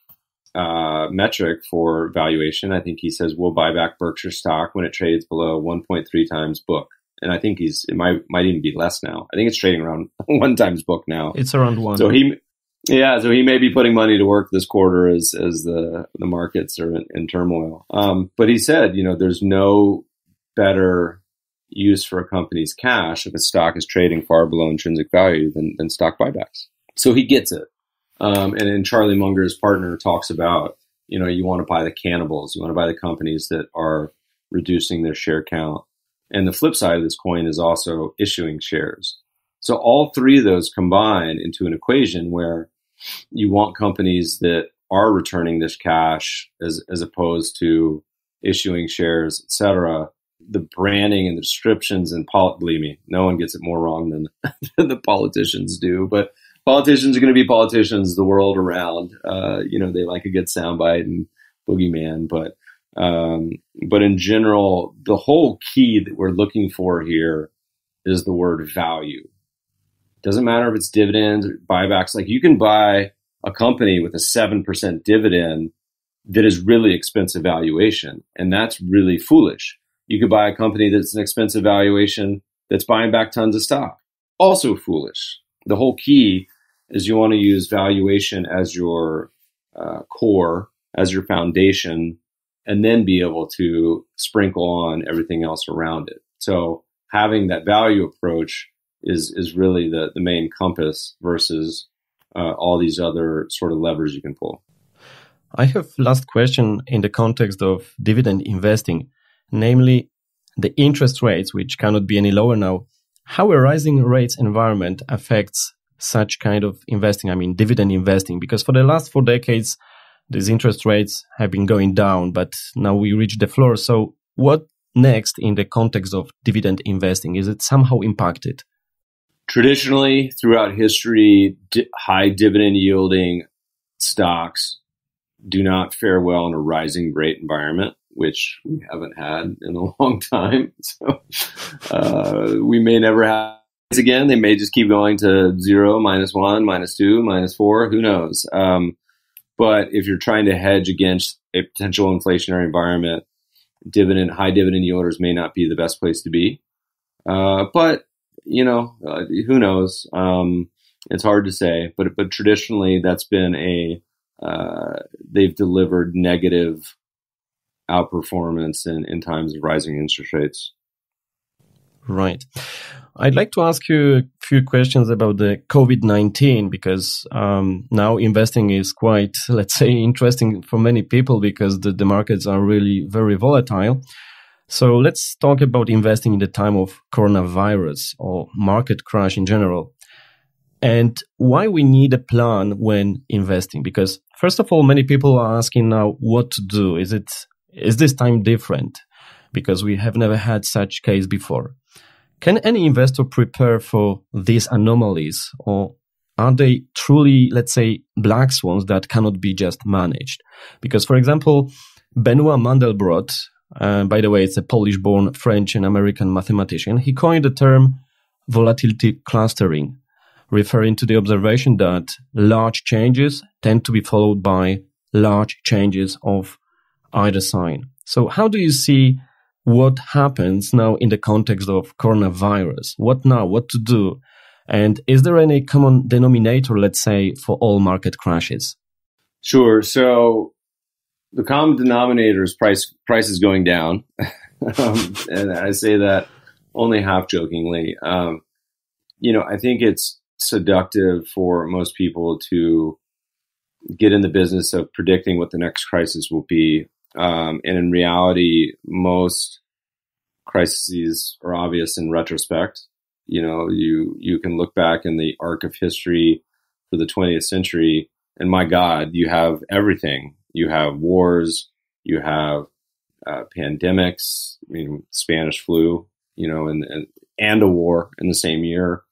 metric for valuation. I think he says we'll buy back Berkshire stock when it trades below 1.3 times book. And I think it might even be less now. I think it's trading around 1 times book now. It's around 1. So he may be putting money to work this quarter as the markets are in turmoil. But he said, there's no better use for a company's cash if its stock is trading far below intrinsic value than stock buybacks. So he gets it. And then Charlie Munger, his partner, talks about, you want to buy the cannibals. You want to buy the companies that are reducing their share count. And the flip side of this coin is also issuing shares. So all three of those combine into an equation where you want companies that are returning this cash as opposed to issuing shares, et cetera. The branding and the descriptions and believe me, no one gets it more wrong than the politicians do. But politicians are going to be politicians the world around. They like a good soundbite and boogeyman, but in general, the whole key that we're looking for here is the word value. Doesn't matter if it's dividends or buybacks. Like, you can buy a company with a 7% dividend that is really expensive valuation, and that's really foolish. You could buy a company that's an expensive valuation that's buying back tons of stock. Also foolish. The whole key is you want to use valuation as your core, as your foundation, and then be able to sprinkle on everything else around it. So having that value approach is really the main compass versus all these other sort of levers you can pull. I have last question in the context of dividend investing, namely the interest rates, which cannot be any lower now. How a rising rates environment affects such kind of investing, I mean dividend investing, because for the last 4 decades, these interest rates have been going down, but now we reach the floor. So what next in the context of dividend investing? Is it somehow impacted? Traditionally, throughout history, high dividend yielding stocks do not fare well in a rising rate environment, which we haven't had in a long time. So we may never have it again. They may just keep going to 0, -1, -2, -4. Who knows? But if you're trying to hedge against a potential inflationary environment, high dividend yielders may not be the best place to be. But who knows? It's hard to say. But traditionally, that's been they've delivered negative outperformance in times of rising interest rates. Right. I'd like to ask you a few questions about the COVID-19 because now investing is quite, let's say, interesting for many people because the markets are really very volatile. So let's talk about investing in the time of coronavirus or market crash in general. And why we need a plan when investing? Because first of all, many people are asking now what to do. Is this time different? Because we have never had such case before. Can any investor prepare for these anomalies, or are they truly, let's say, black swans that cannot be just managed? Because, for example, Benoit Mandelbrot, by the way, it's a Polish-born French and American mathematician, he coined the term volatility clustering, referring to the observation that large changes tend to be followed by large changes of either sign. So how do you see what happens now in the context of coronavirus? What now? What to do? And is there any common denominator, let's say, for all market crashes? Sure. So the common denominator is prices going down. And I say that only half jokingly. I think it's seductive for most people to get in the business of predicting what the next crisis will be. And in reality, most crises are obvious in retrospect. You can look back in the arc of history for the 20th century, and my God, you have everything. You have wars, you have pandemics, Spanish flu, and a war in the same year.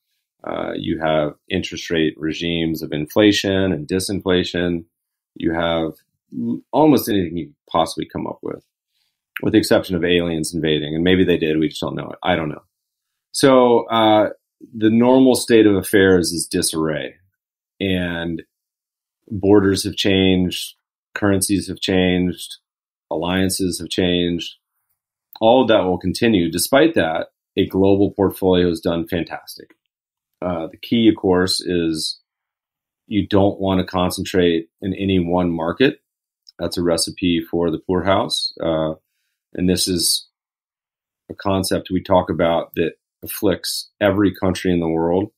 You have interest rate regimes of inflation and disinflation. You have almost anything you could possibly come up with the exception of aliens invading. And maybe they did, we just don't know it. I don't know. So the normal state of affairs is disarray. And borders have changed, currencies have changed, alliances have changed. All of that will continue. Despite that, a global portfolio has done fantastic. The key, of course, is you don't want to concentrate in any one market. That's a recipe for the poorhouse. And this is a concept we talk about that afflicts every country in the world.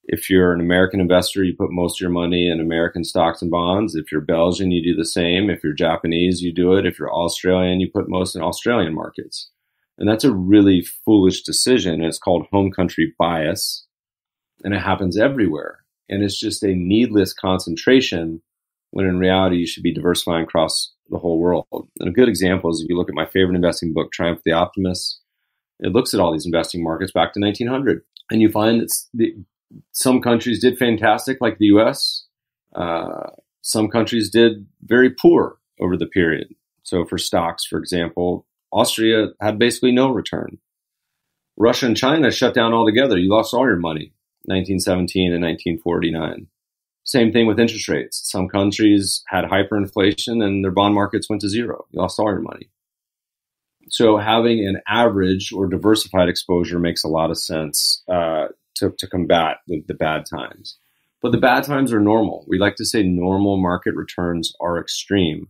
If you're an American investor, you put most of your money in American stocks and bonds. If you're Belgian, you do the same. If you're Japanese, you do it. If you're Australian, you put most in Australian markets. And that's a really foolish decision. It's called home country bias. And it happens everywhere. And it's just a needless concentration when in reality you should be diversifying across the whole world. And a good example is if you look at my favorite investing book, Triumph of the Optimist, it looks at all these investing markets back to 1900. And you find that some countries did fantastic, like the US. Some countries did very poor over the period. So for stocks, for example, Austria had basically no return. Russia and China shut down altogether. You lost all your money, 1917 and 1949. Same thing with interest rates. Some countries had hyperinflation and their bond markets went to zero. You lost all your money. So having an average or diversified exposure makes a lot of sense to combat the bad times. But the bad times are normal. We like to say normal market returns are extreme.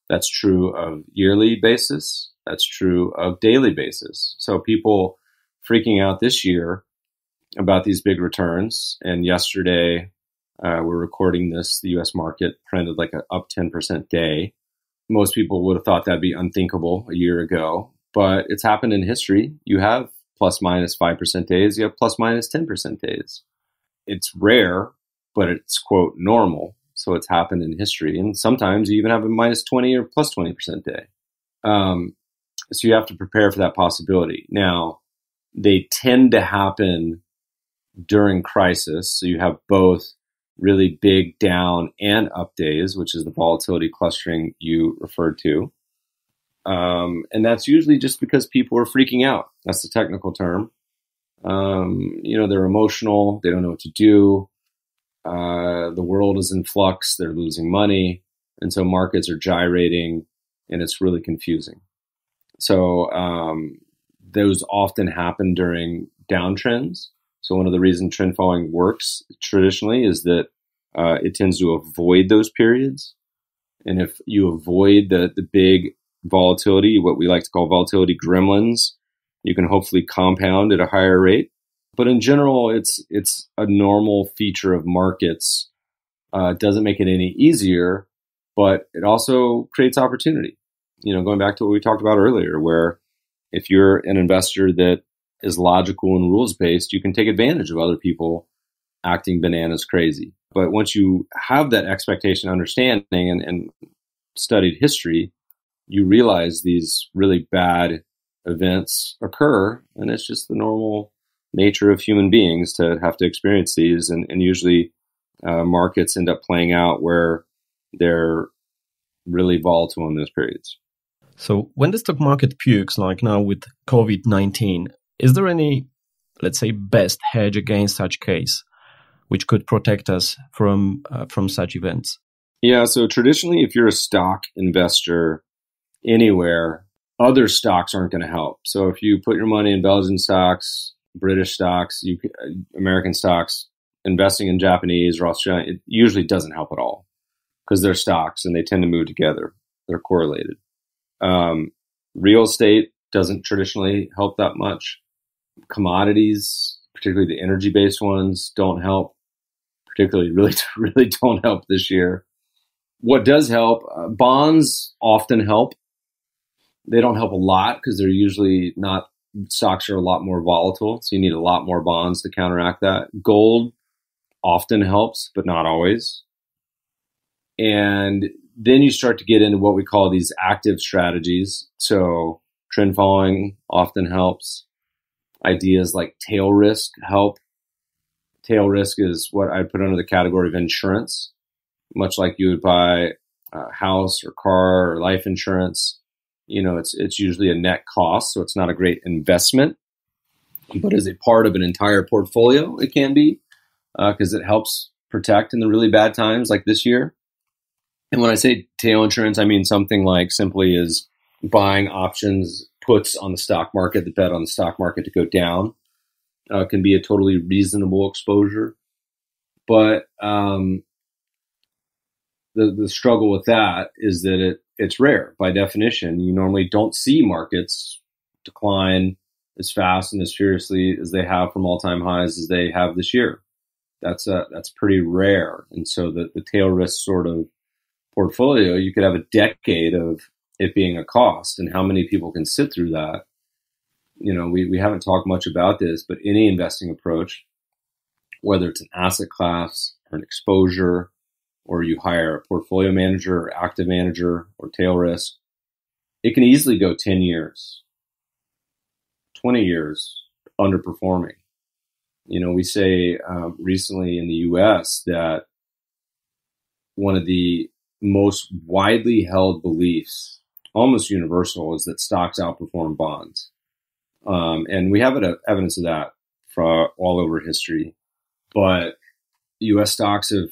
That's true of yearly basis. That's true of daily basis. So people freaking out this year about these big returns. And yesterday, we're recording this, the U.S. market printed like an up 10% day. Most people would have thought that'd be unthinkable a year ago, but it's happened in history. You have plus minus 5% days, you have plus minus 10% days. It's rare, but it's, quote, normal. So it's happened in history. And sometimes you even have a minus 20 or plus 20% day. So you have to prepare for that possibility. Now, they tend to happen during crisis. So you have both really big down and up days, which is the volatility clustering you referred to. And that's usually just because people are freaking out. That's the technical term. They're emotional. They don't know what to do. The world is in flux. They're losing money. And so markets are gyrating and it's really confusing. So those often happen during downtrends. So one of the reasons trend following works traditionally is that it tends to avoid those periods. And if you avoid the big volatility, what we like to call volatility gremlins, you can hopefully compound at a higher rate. But in general, it's a normal feature of markets. It doesn't make it any easier, but it also creates opportunity. Going back to what we talked about earlier, where if you're an investor that is logical and rules-based, you can take advantage of other people acting bananas crazy. But once you have that expectation, understanding, and studied history, you realize these really bad events occur, and it's just the normal nature of human beings to have to experience these. And usually markets end up playing out where they're really volatile in those periods. So when the stock market pukes, like now with COVID-19, is there any, let's say, best hedge against such case, which could protect us from such events? Yeah, so traditionally, if you're a stock investor anywhere, other stocks aren't going to help. So if you put your money in Belgian stocks, British stocks, American stocks, investing in Japanese or Australian, it usually doesn't help at all because they're stocks and they tend to move together. They're correlated. Real estate doesn't traditionally help that much. Commodities, particularly the energy-based ones, don't help. Particularly, really don't help this year. What does help? Bonds often help. They don't help a lot because they're usually not. Stocks are a lot more volatile, so you need a lot more bonds to counteract that. Gold often helps, but not always. And then you start to get into what we call these active strategies. So trend following often helps. Ideas like tail risk help. Tail risk is what I put under the category of insurance, much like you would buy a house or car or life insurance. It's usually a net cost, so it's not a great investment. But as a part of an entire portfolio, it can be because it helps protect in the really bad times like this year. And when I say tail insurance, I mean something like simply is buying options, puts on the stock market, the bet on the stock market to go down. Can be a totally reasonable exposure. But the struggle with that is that it's rare. By definition, you normally don't see markets decline as fast and as furiously as they have from all-time highs as they have this year. That's pretty rare. And so the tail risk sort of portfolio, you could have a decade of it being a cost, and how many people can sit through that? We haven't talked much about this, but any investing approach, whether it's an asset class or an exposure, or you hire a portfolio manager or active manager or tail risk, it can easily go 10 years, 20 years underperforming. We say recently in the US that one of the most widely held beliefs, almost universal, is that stocks outperform bonds. And we have evidence of that from all over history. But U.S. stocks have,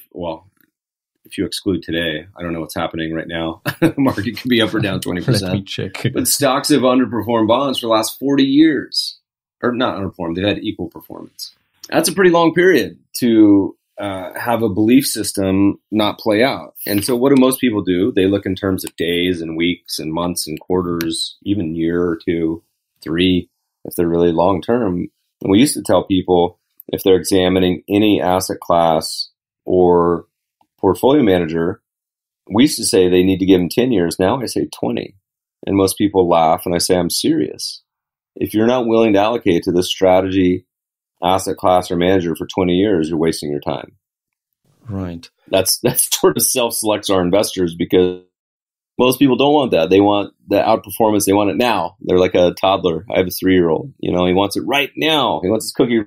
if you exclude today, I don't know what's happening right now. The market could be up or down 20%. Let me check. But stocks have underperformed bonds for the last 40 years. Or not underperformed, they've had equal performance. That's a pretty long period to have a belief system not play out. And so what do most people do? They look in terms of days and weeks and months and quarters, even year or two, 3, if they're really long term. And we used to tell people if they're examining any asset class or portfolio manager, we used to say they need to give them 10 years. Now I say 20. And most people laugh and I say, I'm serious. If you're not willing to allocate to this strategy, asset class, or manager for 20 years, you're wasting your time. Right. That's sort of self-selects our investors, because most people don't want that. They want the outperformance. They want it now. They're like a toddler. I have a 3-year-old. He wants it right now. He wants his cookie.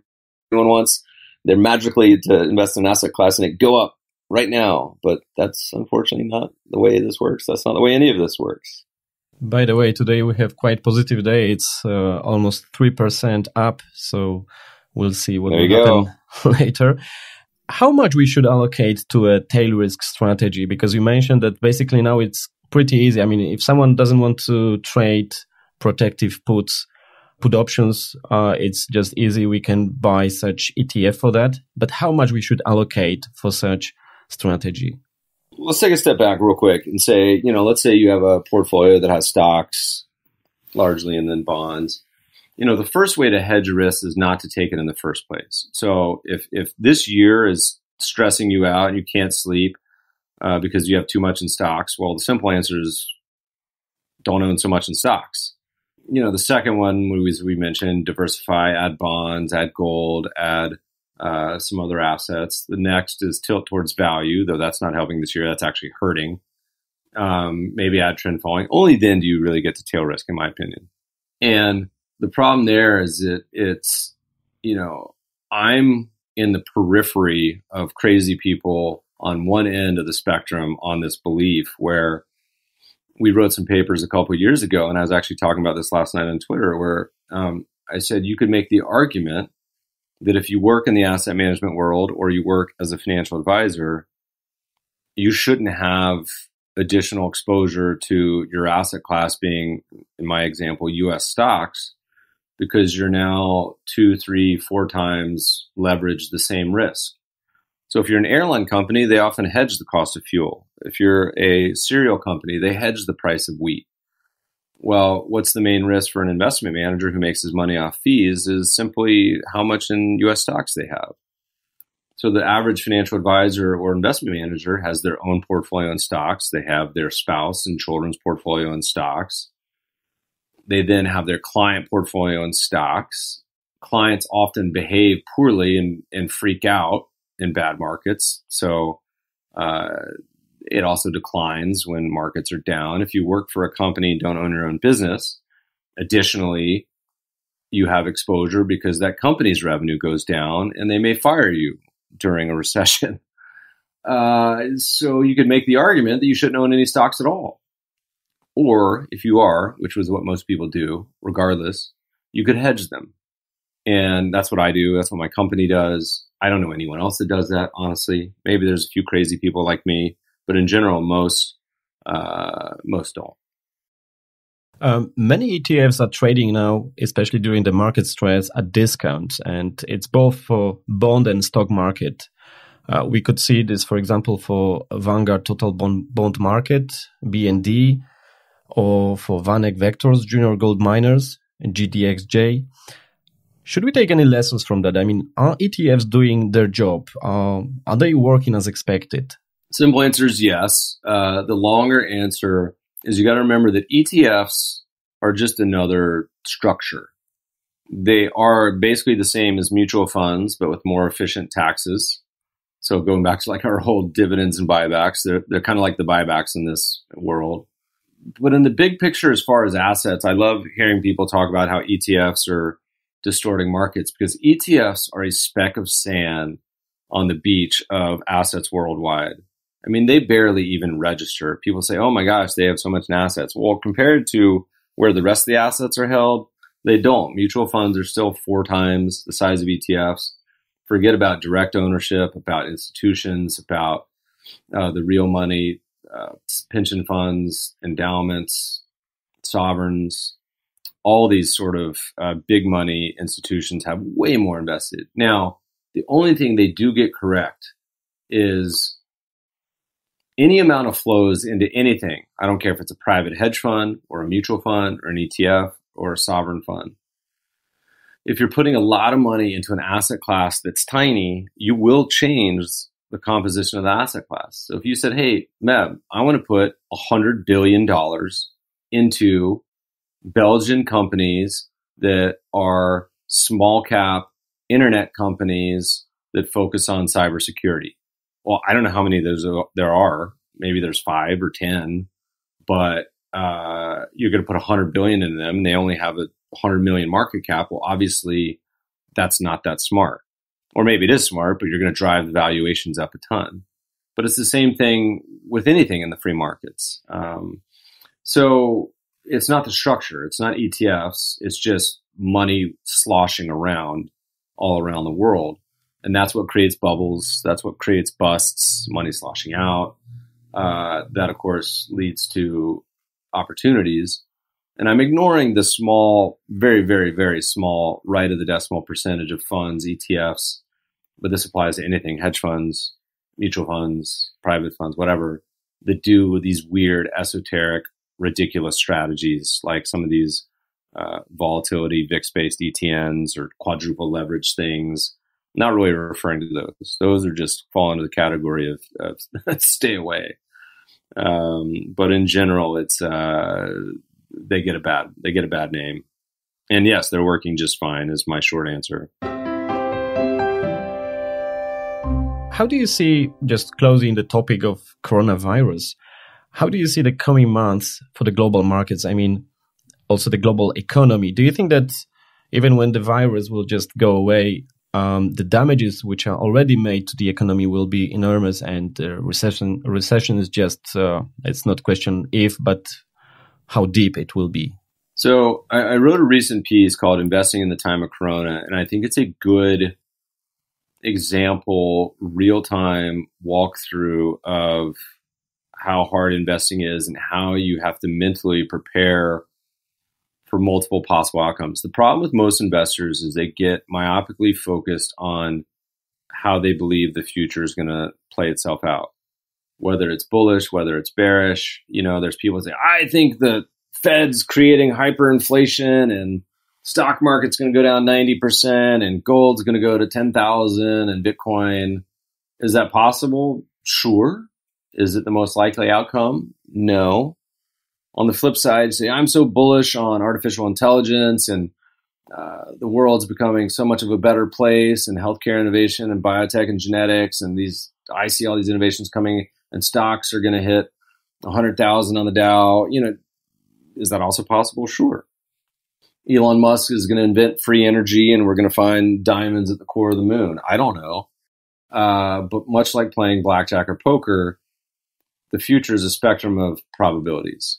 Everyone wants they're magically to invest in an asset class and it go up right now. But that's unfortunately not the way this works. That's not the way any of this works. By the way, today we have quite positive day. It's almost 3% up. So we'll see what will happen later. How much we should allocate to a tail risk strategy? Because you mentioned that basically now it's pretty easy. I mean, if someone doesn't want to trade protective put options, it's just easy. We can buy such ETF for that. But how much we should allocate for such strategy? Let's take a step back real quick and say, let's say you have a portfolio that has stocks largely and then bonds. The first way to hedge risk is not to take it in the first place. So if this year is stressing you out and you can't sleep because you have too much in stocks, well, the simple answer is don't own so much in stocks. The second one was, we mentioned, diversify, add bonds, add gold, add some other assets. The next is tilt towards value, though that's not helping this year. That's actually hurting. Maybe add trend following. Only then do you really get to tail risk, in my opinion. And the problem there is that it's, I'm in the periphery of crazy people on one end of the spectrum on this belief, where we wrote some papers a couple of years ago, and I was actually talking about this last night on Twitter, where I said you could make the argument that if you work in the asset management world or you work as a financial advisor, you shouldn't have additional exposure to your asset class being, in my example, U.S. stocks, because you're now 2, 3, 4 times leveraged the same risk. So if you're an airline company, they often hedge the cost of fuel. If you're a cereal company, they hedge the price of wheat. Well, what's the main risk for an investment manager who makes his money off fees is simply how much in U.S. stocks they have. So the average financial advisor or investment manager has their own portfolio in stocks. They have their spouse and children's portfolio in stocks. They then have their client portfolio in stocks. Clients often behave poorly and freak out in bad markets. So it also declines when markets are down. If you work for a company and don't own your own business, additionally, you have exposure because that company's revenue goes down and they may fire you during a recession. So you could make the argument that you shouldn't own any stocks at all. Or if you are, which was what most people do, regardless, you could hedge them. And that's what I do. That's what my company does. I don't know anyone else that does that, honestly. Maybe there's a few crazy people like me, but in general, most don't. Many ETFs are trading now, especially during the market stress, at discounts, and it's both for bond and stock market. We could see this, for example, for Vanguard Total Bond Market, BND, or for VanEck Vectors, Junior Gold Miners, and GDXJ. Should we take any lessons from that? I mean, are ETFs doing their job? Are they working as expected? Simple answer is yes. The longer answer is you got to remember that ETFs are just another structure. They are basically the same as mutual funds, but with more efficient taxes. So going back to like our whole dividends and buybacks, they're kind of like the buybacks in this world. But in the big picture, as far as assets, I love hearing people talk about how ETFs are distorting markets, because ETFs are a speck of sand on the beach of assets worldwide. I mean, they barely even register. People say, oh my gosh, they have so much in assets. Well, compared to where the rest of the assets are held, they don't. Mutual funds are still 4 times the size of ETFs. Forget about direct ownership, about institutions, about the real money, pension funds, endowments, sovereigns. All these sort of big money institutions have way more invested. Now, the only thing they do get correct is any amount of flows into anything. I don't care if it's a private hedge fund or a mutual fund or an ETF or a sovereign fund. If you're putting a lot of money into an asset class that's tiny, you will change the composition of the asset class. So if you said, hey, Meb, I want to put $100 billion into Belgian companies that are small cap internet companies that focus on cybersecurity. Well, I don't know how many of those there are. Maybe there's 5 or 10, but you're going to put 100 billion in them and they only have a 100 million market cap. Well, obviously that's not that smart. Or maybe it is smart, but you're going to drive the valuations up a ton. But it's the same thing with anything in the free markets. So it's not the structure. It's not ETFs. It's just money sloshing around all around the world. And that's what creates bubbles. That's what creates busts, money sloshing out. That, of course, leads to opportunities. And I'm ignoring the small, very, very, very small right of the decimal percentage of funds, ETFs. But this applies to anything, hedge funds, mutual funds, private funds, whatever, that do these weird, esoteric, ridiculous strategies like some of these volatility VIX-based ETNs or quadruple leverage things. Not really referring to those. Those are just fall into the category of stay away. But in general, it's they get a bad name. And yes, they're working just fine is my short answer. How do you see, just closing the topic of coronavirus, how do you see the coming months for the global markets? I mean, also the global economy. Do you think that even when the virus will just go away, the damages which are already made to the economy will be enormous, and recession is just, it's not question if, but how deep it will be? So I wrote a recent piece called Investing in the Time of Corona, and I think it's a good example, real-time walkthrough of how hard investing is and how you have to mentally prepare for multiple possible outcomes. The problem with most investors is they get myopically focused on how they believe the future is going to play itself out. Whether it's bullish, whether it's bearish, there's people that say, I think the Fed's creating hyperinflation and stock market's going to go down 90% and gold's going to go to 10,000 and Bitcoin. Is that possible? Sure. Is it the most likely outcome? No. On the flip side, say, I'm so bullish on artificial intelligence and the world's becoming so much of a better place, and healthcare innovation and biotech and genetics, and I see all these innovations coming, and stocks are going to hit 100,000 on the Dow. Is that also possible? Sure. Elon Musk is going to invent free energy and we're going to find diamonds at the core of the moon. I don't know. But much like playing blackjack or poker, the future is a spectrum of probabilities.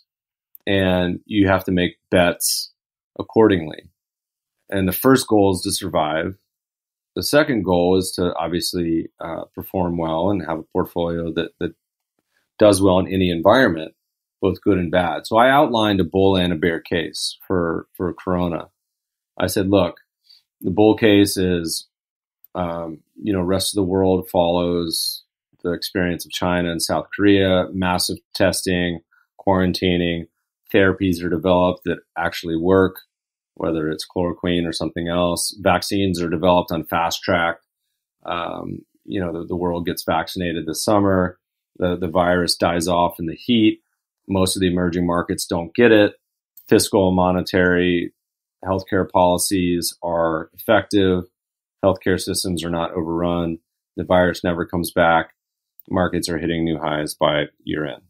And you have to make bets accordingly. And the first goal is to survive. The second goal is to obviously perform well and have a portfolio that does well in any environment, both good and bad. So I outlined a bull and a bear case for Corona. I said, look, the bull case is, rest of the world follows the experience of China and South Korea, massive testing, quarantining, therapies are developed that actually work, whether it's chloroquine or something else. Vaccines are developed on fast track. The world gets vaccinated this summer. The virus dies off in the heat. Most of the emerging markets don't get it. Fiscal and monetary healthcare policies are effective. Healthcare systems are not overrun. The virus never comes back. Markets are hitting new highs by year end.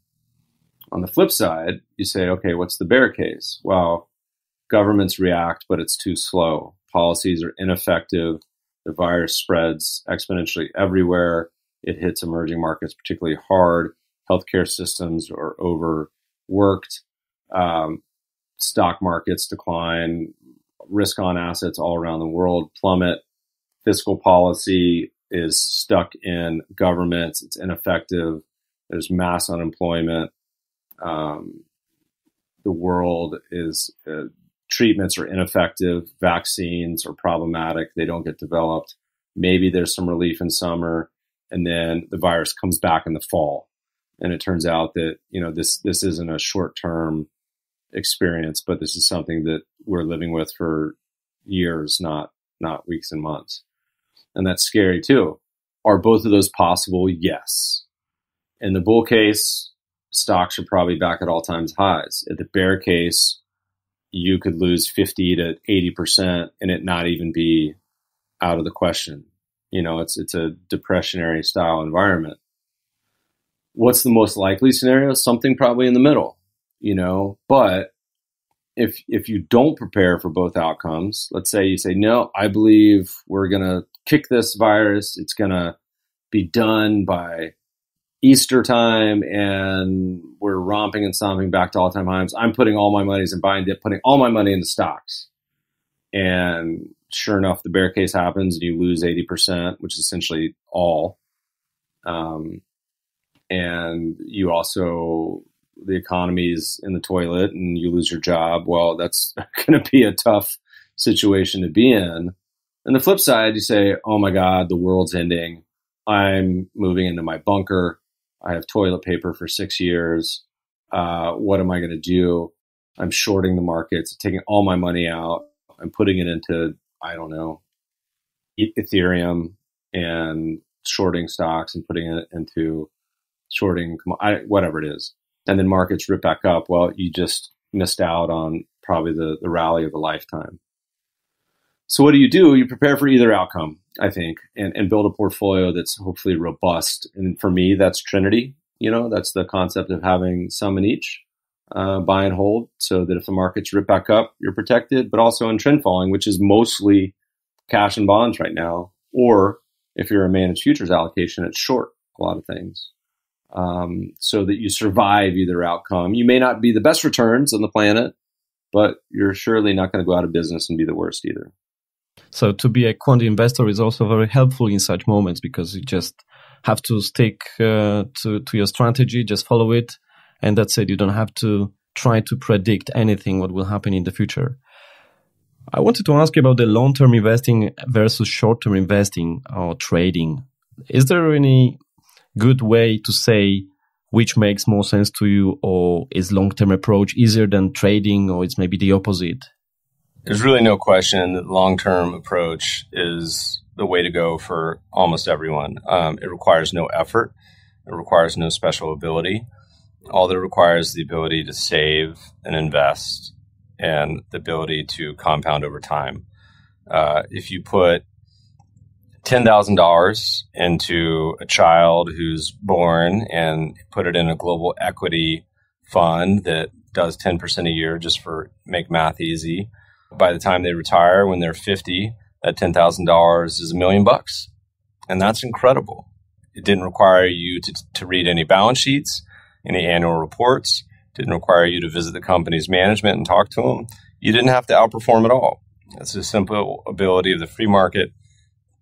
On the flip side, you say, okay, what's the bear case? Well, governments react, but it's too slow. Policies are ineffective. The virus spreads exponentially everywhere. It hits emerging markets particularly hard. Healthcare systems are overworked. Stock markets decline. Risk on assets all around the world plummet. Fiscal policy is stuck in governments. It's ineffective. There's mass unemployment. The world is treatments are ineffective. Vaccines are problematic. They don't get developed. Maybe there's some relief in summer, and then the virus comes back in the fall. And it turns out that this isn't a short-term experience, but this is something that we're living with for years, not weeks and months. And that's scary too. Are both of those possible? Yes. In the bull case, stocks are probably back at all-time highs. At the bear case, you could lose 50 to 80% and it not even be out of the question. It's a depressionary style environment. What's the most likely scenario? Something probably in the middle, but if you don't prepare for both outcomes, let's say you say, no, I believe we're going to kick this virus. It's going to be done by Easter time and we're romping and stomping back to all-time highs. I'm putting all my money in buying dip, putting all my money into stocks. And sure enough, the bear case happens and you lose 80%, which is essentially all. And you also, the economy's in the toilet and you lose your job. Well, that's going to be a tough situation to be in. And the flip side, you say, oh my God, the world's ending. I'm moving into my bunker. I have toilet paper for 6 years. What am I going to do? I'm shorting the markets, taking all my money out. I'm putting it into, I don't know, Ethereum and shorting stocks and putting it into shorting, whatever it is. And then markets rip back up. Well, you just missed out on probably the rally of a lifetime. So what do? You prepare for either outcome, I think, and build a portfolio that's hopefully robust. And for me, that's Trinity. That's the concept of having some in each, buy and hold, so that if the markets rip back up, you're protected, but also in trend following, which is mostly cash and bonds right now. Or if you're a managed futures allocation, it's short a lot of things. So that you survive either outcome. You may not be the best returns on the planet, but you're surely not going to go out of business and be the worst either. So to be a quant investor is also very helpful in such moments because you just have to stick to your strategy, just follow it. And that's it. You don't have to try to predict anything what will happen in the future. I wanted to ask you about the long-term investing versus short-term investing or trading. Is there any good way to say which makes more sense to you, or is long-term approach easier than trading, or it's maybe the opposite? There's really no question that the long-term approach is the way to go for almost everyone. It requires no effort. It requires no special ability. All that it requires is the ability to save and invest and the ability to compound over time. If you put $10,000 into a child who's born and put it in a global equity fund that does 10% a year just for make math easy, by the time they retire, when they're 50, that $10,000 is $1 million. And that's incredible. It didn't require you to read any balance sheets, any annual reports. It didn't require you to visit the company's management and talk to them. You didn't have to outperform at all. It's a simple ability of the free market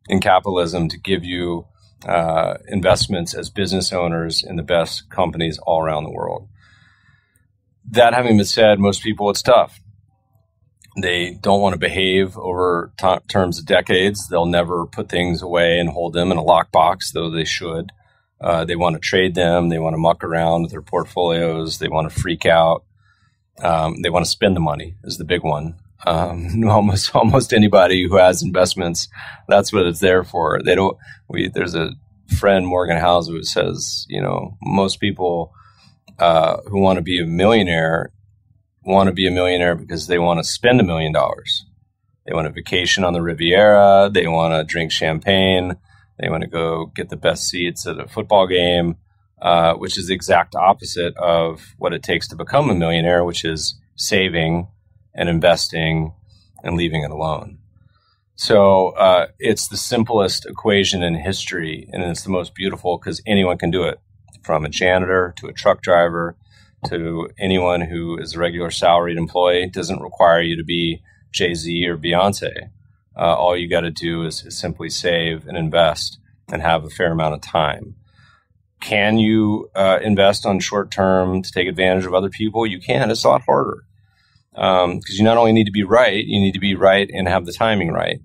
and capitalism to give you investments as business owners in the best companies all around the world. That having been said, most people, it's tough. They don't want to behave over terms of decades. They'll never put things away and hold them in a lockbox, though they should. They want to trade them. They want to muck around with their portfolios. They want to freak out. They want to spend the money is the big one. Almost anybody who has investments, that's what it's there for. There's a friend, Morgan Housel, who says, most people who want to be a millionaire because they want to spend $1 million. They want a vacation on the Riviera. They want to drink champagne. They want to go get the best seats at a football game, which is the exact opposite of what it takes to become a millionaire, which is saving and investing and leaving it alone. So it's the simplest equation in history, and it's the most beautiful because anyone can do it, from a janitor to a truck driver to anyone who is a regular salaried employee. It doesn't require you to be Jay-Z or Beyonce. All you got to do is simply save and invest and have a fair amount of time. Can you invest on short term to take advantage of other people? You can. It's a lot harder because you not only need to be right, you need to be right and have the timing right.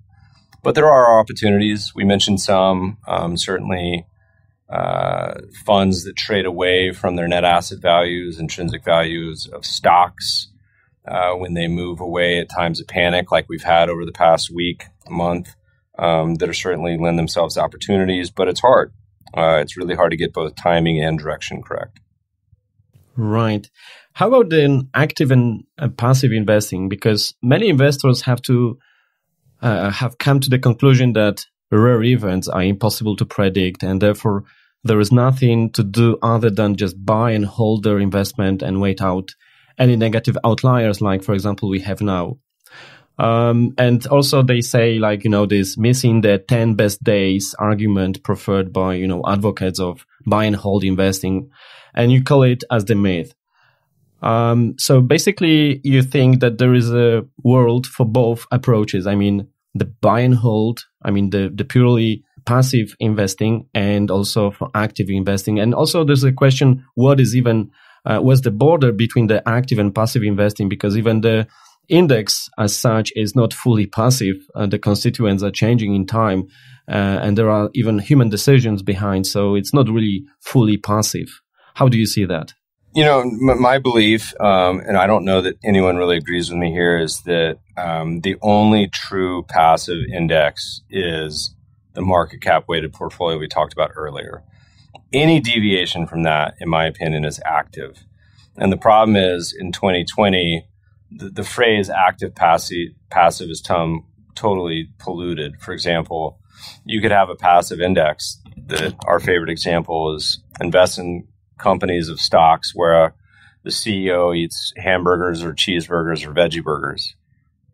But there are opportunities. We mentioned some, certainly funds that trade away from their net asset values, intrinsic values of stocks when they move away at times of panic like we've had over the past week, month. that are certainly lend themselves to opportunities, but it's hard. It's really hard to get both timing and direction correct. Right. How about then active and passive investing? Because many investors have come to the conclusion that rare events are impossible to predict, and therefore there is nothing to do other than just buy and hold their investment and wait out any negative outliers, like, for example, we have now. And also they say, like, this missing the 10 best days argument preferred by, advocates of buy and hold investing, and you call it as the myth. So basically you think that there is a world for both approaches. I mean, the buy and hold, the purely passive investing, and also for active investing. And also there's a question, what's the border between the active and passive investing? Because even the index as such is not fully passive. The constituents are changing in time, and there are even human decisions behind. So it's not really fully passive. How do you see that? My belief, and I don't know that anyone really agrees with me here, is that the only true passive index is the market cap weighted portfolio we talked about earlier. Any deviation from that, in my opinion, is active. And the problem is, in 2020, the phrase active passive is totally polluted. For example, you could have a passive index that our favorite example is invest in companies of stocks where the CEO eats hamburgers or cheeseburgers or veggie burgers,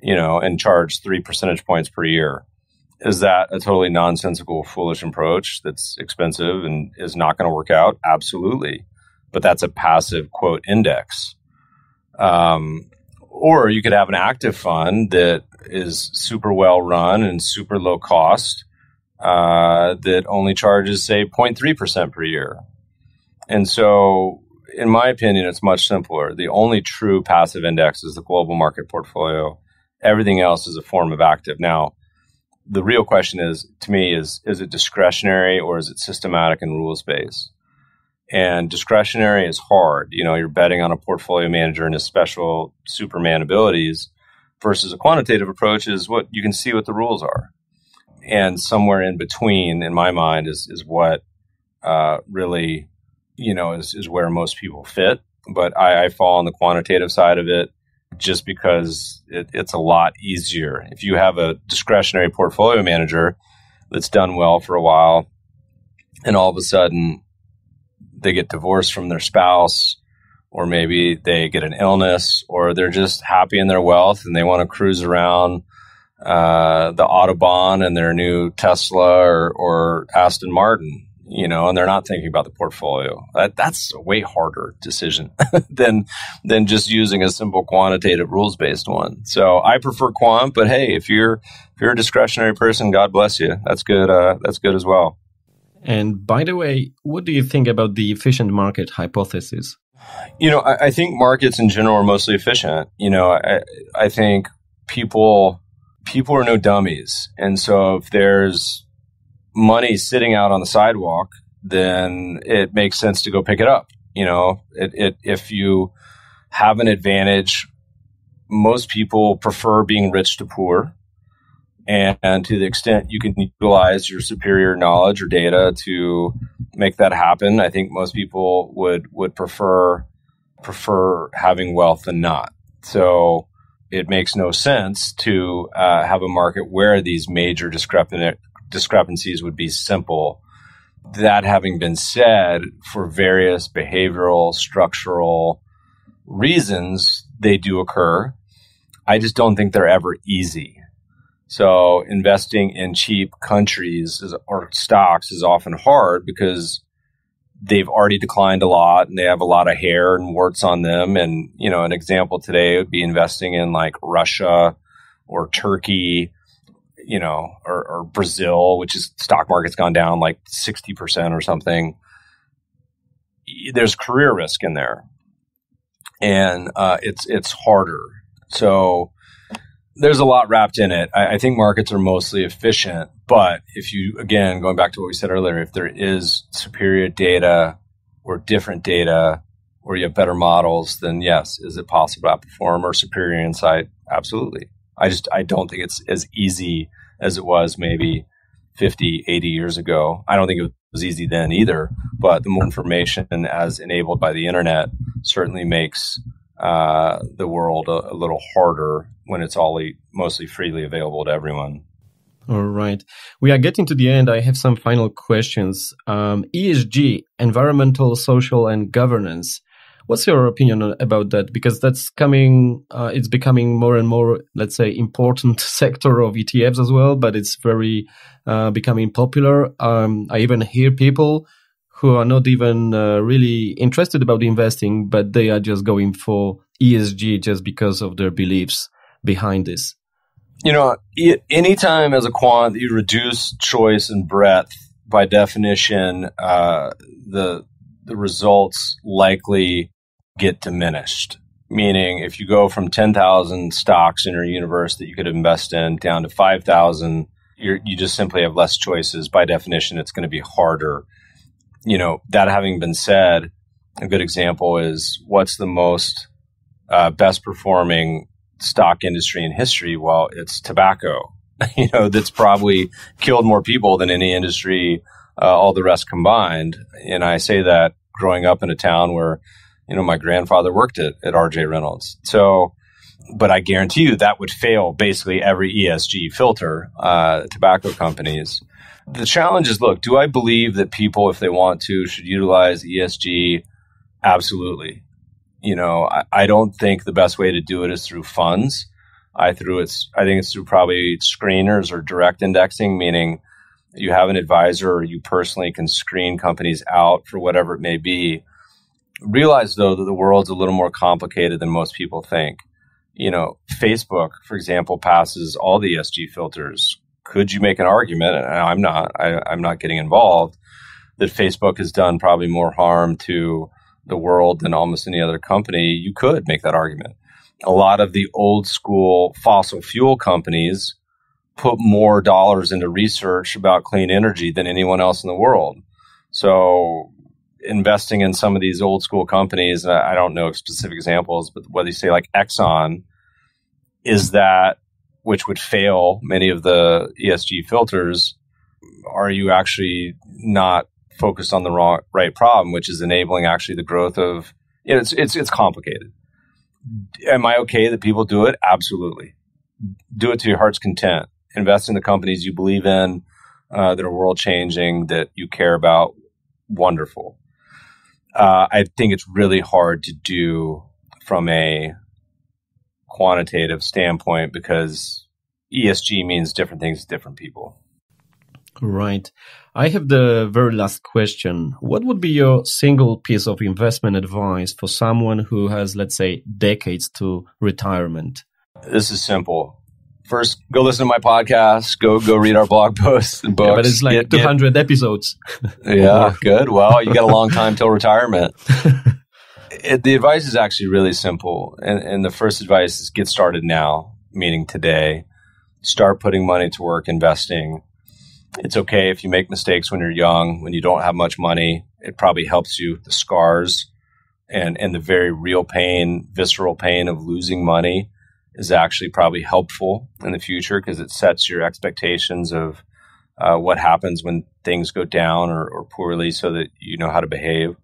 and charge 3 percentage points per year. Is that a totally nonsensical, foolish approach that's expensive and is not going to work out? Absolutely. But that's a passive, quote, index. Or you could have an active fund that is super well run and super low cost that only charges, say, 0.3% per year. And so, in my opinion, it's much simpler. The only true passive index is the global market portfolio. Everything else is a form of active. Now, the real question is, to me, is it discretionary or is it systematic and rules-based? And discretionary is hard. You're betting on a portfolio manager and his special Superman abilities, versus a quantitative approach is what you can see what the rules are. And somewhere in between, in my mind, is what really, is where most people fit. But I fall on the quantitative side of it just because it's a lot easier. If you have a discretionary portfolio manager that's done well for a while, and all of a sudden they get divorced from their spouse, or maybe they get an illness, or they're just happy in their wealth and they want to cruise around the Autobahn in their new Tesla or Aston Martin, and they're not thinking about the portfolio. That's a way harder decision than just using a simple quantitative rules-based one. So I prefer quant, but hey, if you're a discretionary person, God bless you. That's good. That's good as well. And by the way, what do you think about the efficient market hypothesis? I think markets in general are mostly efficient. I think people are no dummies. And so if there's money sitting out on the sidewalk, then it makes sense to go pick it up. If you have an advantage, most people prefer being rich to poor. And to the extent you can utilize your superior knowledge or data to make that happen, I think most people would prefer having wealth than not. So it makes no sense to have a market where these major discrepancies would be simple. That having been said, for various behavioral, structural reasons, they do occur. I just don't think they're ever easy. So investing in cheap countries or stocks is often hard because they've already declined a lot and they have a lot of hair and warts on them. And, an example today would be investing in like Russia or Turkey, or Brazil, which is stock market's gone down like 60% or something. There's career risk in there, and it's harder. So there's a lot wrapped in it. I think markets are mostly efficient, but if you, again, going back to what we said earlier, if there is superior data or different data, or you have better models, then yes, is it possible to outperform or superior insight? Absolutely. I don't think it's as easy as it was maybe 50, 80 years ago. I don't think it was easy then either, but the more information as enabled by the internet certainly makes the world a little harder when it's mostly freely available to everyone. All right. We are getting to the end. I have some final questions. ESG, environmental, social, and governance. What's your opinion about that? Because that's it's becoming more and more, let's say, important sector of ETFs as well, but it's very becoming popular. I even hear people who are not even really interested about investing, but they are just going for ESG just because of their beliefs behind this. Anytime as a quant you reduce choice and breadth, by definition, the results likely get diminished. Meaning, if you go from 10,000 stocks in your universe that you could invest in down to 5,000, you just simply have less choices. By definition, it's going to be harder. That having been said, a good example is what's the most best performing stock industry in history? Well, it's tobacco. That's probably killed more people than any industry, all the rest combined. And I say that growing up in a town where, my grandfather worked at RJ Reynolds. So, but I guarantee you that would fail basically every ESG filter, tobacco companies. The challenge is, look, do I believe that people, if they want to, should utilize ESG? Absolutely. I don't think the best way to do it is through funds. I think it's through probably screeners or direct indexing, meaning you have an advisor or you personally can screen companies out for whatever it may be. Realize, though, that the world's a little more complicated than most people think. Facebook, for example, passes all the ESG filters. Could you make an argument, and I'm not getting involved, that Facebook has done probably more harm to the world than almost any other company? You could make that argument. A lot of the old school fossil fuel companies put more dollars into research about clean energy than anyone else in the world. So investing in some of these old school companies, I don't know specific examples, but whether you say like Exxon, is that, which would fail many of the ESG filters, are you actually not focused on the right problem, which is enabling actually the growth of, it's complicated. Am I okay that people do it? Absolutely. Do it to your heart's content. Invest in the companies you believe in, that are world changing, that you care about. Wonderful. I think it's really hard to do from a quantitative standpoint because ESG means different things to different people. Right. I have the very last question. What would be your single piece of investment advice for someone who has, let's say, decades to retirement? This is simple. First, go listen to my podcast. Go read our blog posts and books. Yeah, but it's like 200 episodes. Yeah, good. Well, you got a long time till retirement. The advice is actually really simple. And the first advice is get started now, meaning today. Start putting money to work investing. It's okay if you make mistakes when you're young, when you don't have much money. It probably helps you. The scars and the very real pain, visceral pain of losing money is actually probably helpful in the future because it sets your expectations of what happens when things go down or poorly so that you know how to behave.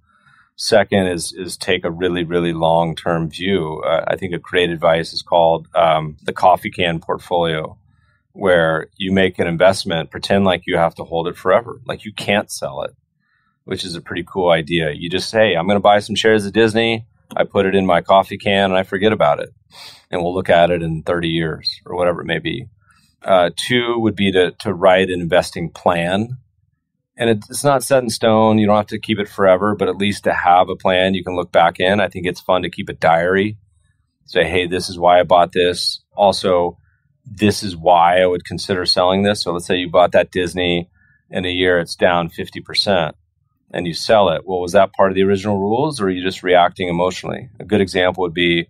Second is take a really, really long-term view. I think a great advice is called the coffee can portfolio, where you make an investment, pretend like you have to hold it forever, like you can't sell it, which is a pretty cool idea. You just say, I'm going to buy some shares of Disney. I put it in my coffee can and I forget about it. And we'll look at it in 30 years or whatever it may be. Two would be to write an investing plan. And it's not set in stone. You don't have to keep it forever, but at least to have a plan you can look back in. I think it's fun to keep a diary. Say, hey, this is why I bought this. Also, this is why I would consider selling this. So let's say you bought that Disney in a year, it's down 50% and you sell it. Well, was that part of the original rules or are you just reacting emotionally? A good example would be,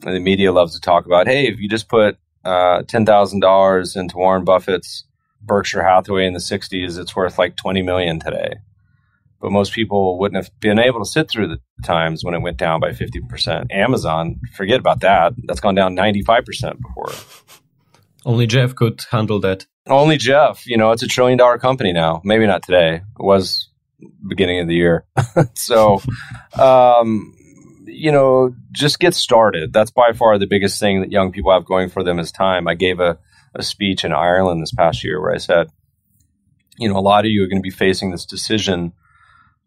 the media loves to talk about, hey, if you just put $10,000 into Warren Buffett's Berkshire Hathaway in the 60s, it's worth like $20 million today. But most people wouldn't have been able to sit through the times when it went down by 50%. Amazon, forget about that. That's gone down 95% before. Only Jeff could handle that. Only Jeff. It's $1 trillion company now. Maybe not today. It was beginning of the year. So, just get started. That's by far the biggest thing that young people have going for them is time. I gave a speech in Ireland this past year where I said, a lot of you are going to be facing this decision.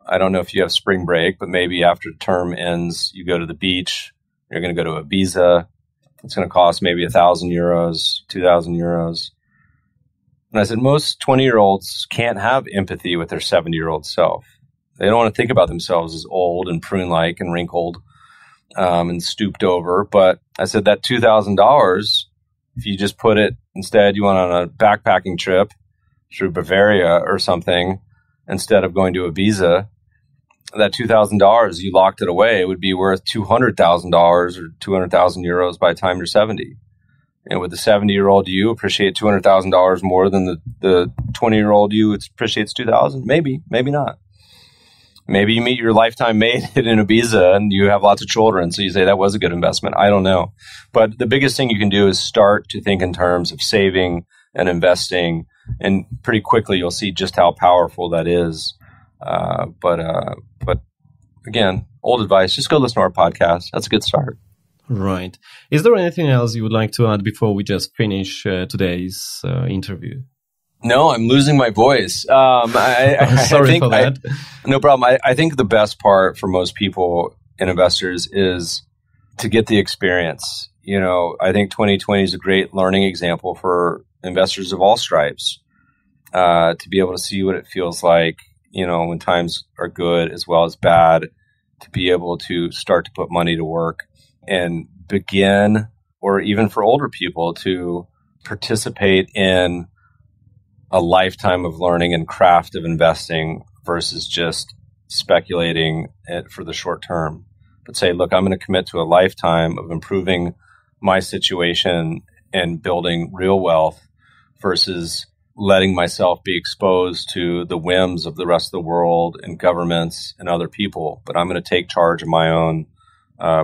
I don't know if you have spring break, but maybe after the term ends, you go to the beach. You're going to go to Ibiza. It's going to cost maybe 1,000 euros, 2,000 euros. And I said, most 20-year-olds can't have empathy with their 70-year-old self. They don't want to think about themselves as old and prune-like and wrinkled and stooped over. But I said that $2,000, if you just put it, instead you went on a backpacking trip through Bavaria or something, instead of going to Ibiza, that $2,000, you locked it away, it would be worth $200,000 or 200,000 euros by the time you're 70. And with the 70-year-old you appreciate $200,000 more than the 20-year-old you appreciates $2,000? Maybe not. Maybe you meet your lifetime mate in Ibiza and you have lots of children, so you say that was a good investment. I don't know. But the biggest thing you can do is start to think in terms of saving and investing, and pretty quickly you'll see just how powerful that is. But again, old advice, just go listen to our podcast. That's a good start. Right. Is there anything else you would like to add before we just finish today's interview? No, I'm losing my voice. Sorry for that. No problem. I think the best part for most people and investors is to get the experience. I think 2020 is a great learning example for investors of all stripes, to be able to see what it feels like, when times are good as well as bad, to be able to start to put money to work and begin, or even for older people, to participate in a lifetime of learning and craft of investing versus just speculating it for the short term. But say, look, I'm going to commit to a lifetime of improving my situation and building real wealth versus letting myself be exposed to the whims of the rest of the world and governments and other people. But I'm going to take charge of my own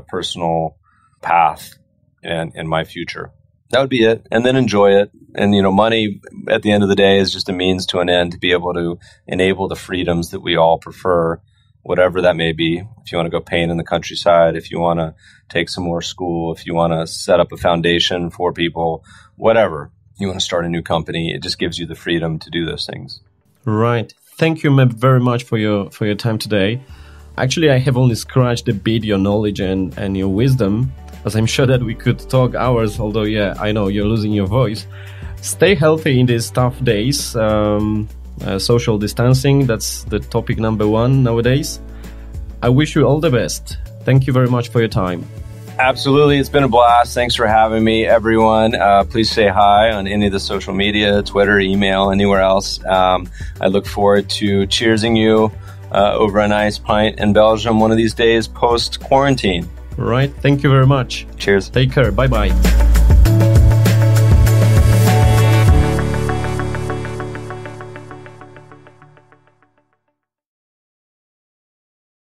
personal path and my future. That would be it. And then enjoy it. And, money at the end of the day is just a means to an end to be able to enable the freedoms that we all prefer, whatever that may be. If you want to go paint in the countryside, if you want to take some more school, if you want to set up a foundation for people, whatever. You want to start a new company, it just gives you the freedom to do those things. Right. Thank you, Meb, very much for your time today. Actually, I have only scratched a bit your knowledge and your wisdom, as I'm sure that we could talk hours, although, yeah, I know you're losing your voice. Stay healthy in these tough days. Social distancing, that's the topic number one nowadays. I wish you all the best. Thank you very much for your time. Absolutely. It's been a blast. Thanks for having me, everyone. Please say hi on any of the social media, Twitter, email, anywhere else. I look forward to cheersing you over a nice pint in Belgium one of these days post-quarantine. Right. Thank you very much. Cheers. Take care. Bye-bye.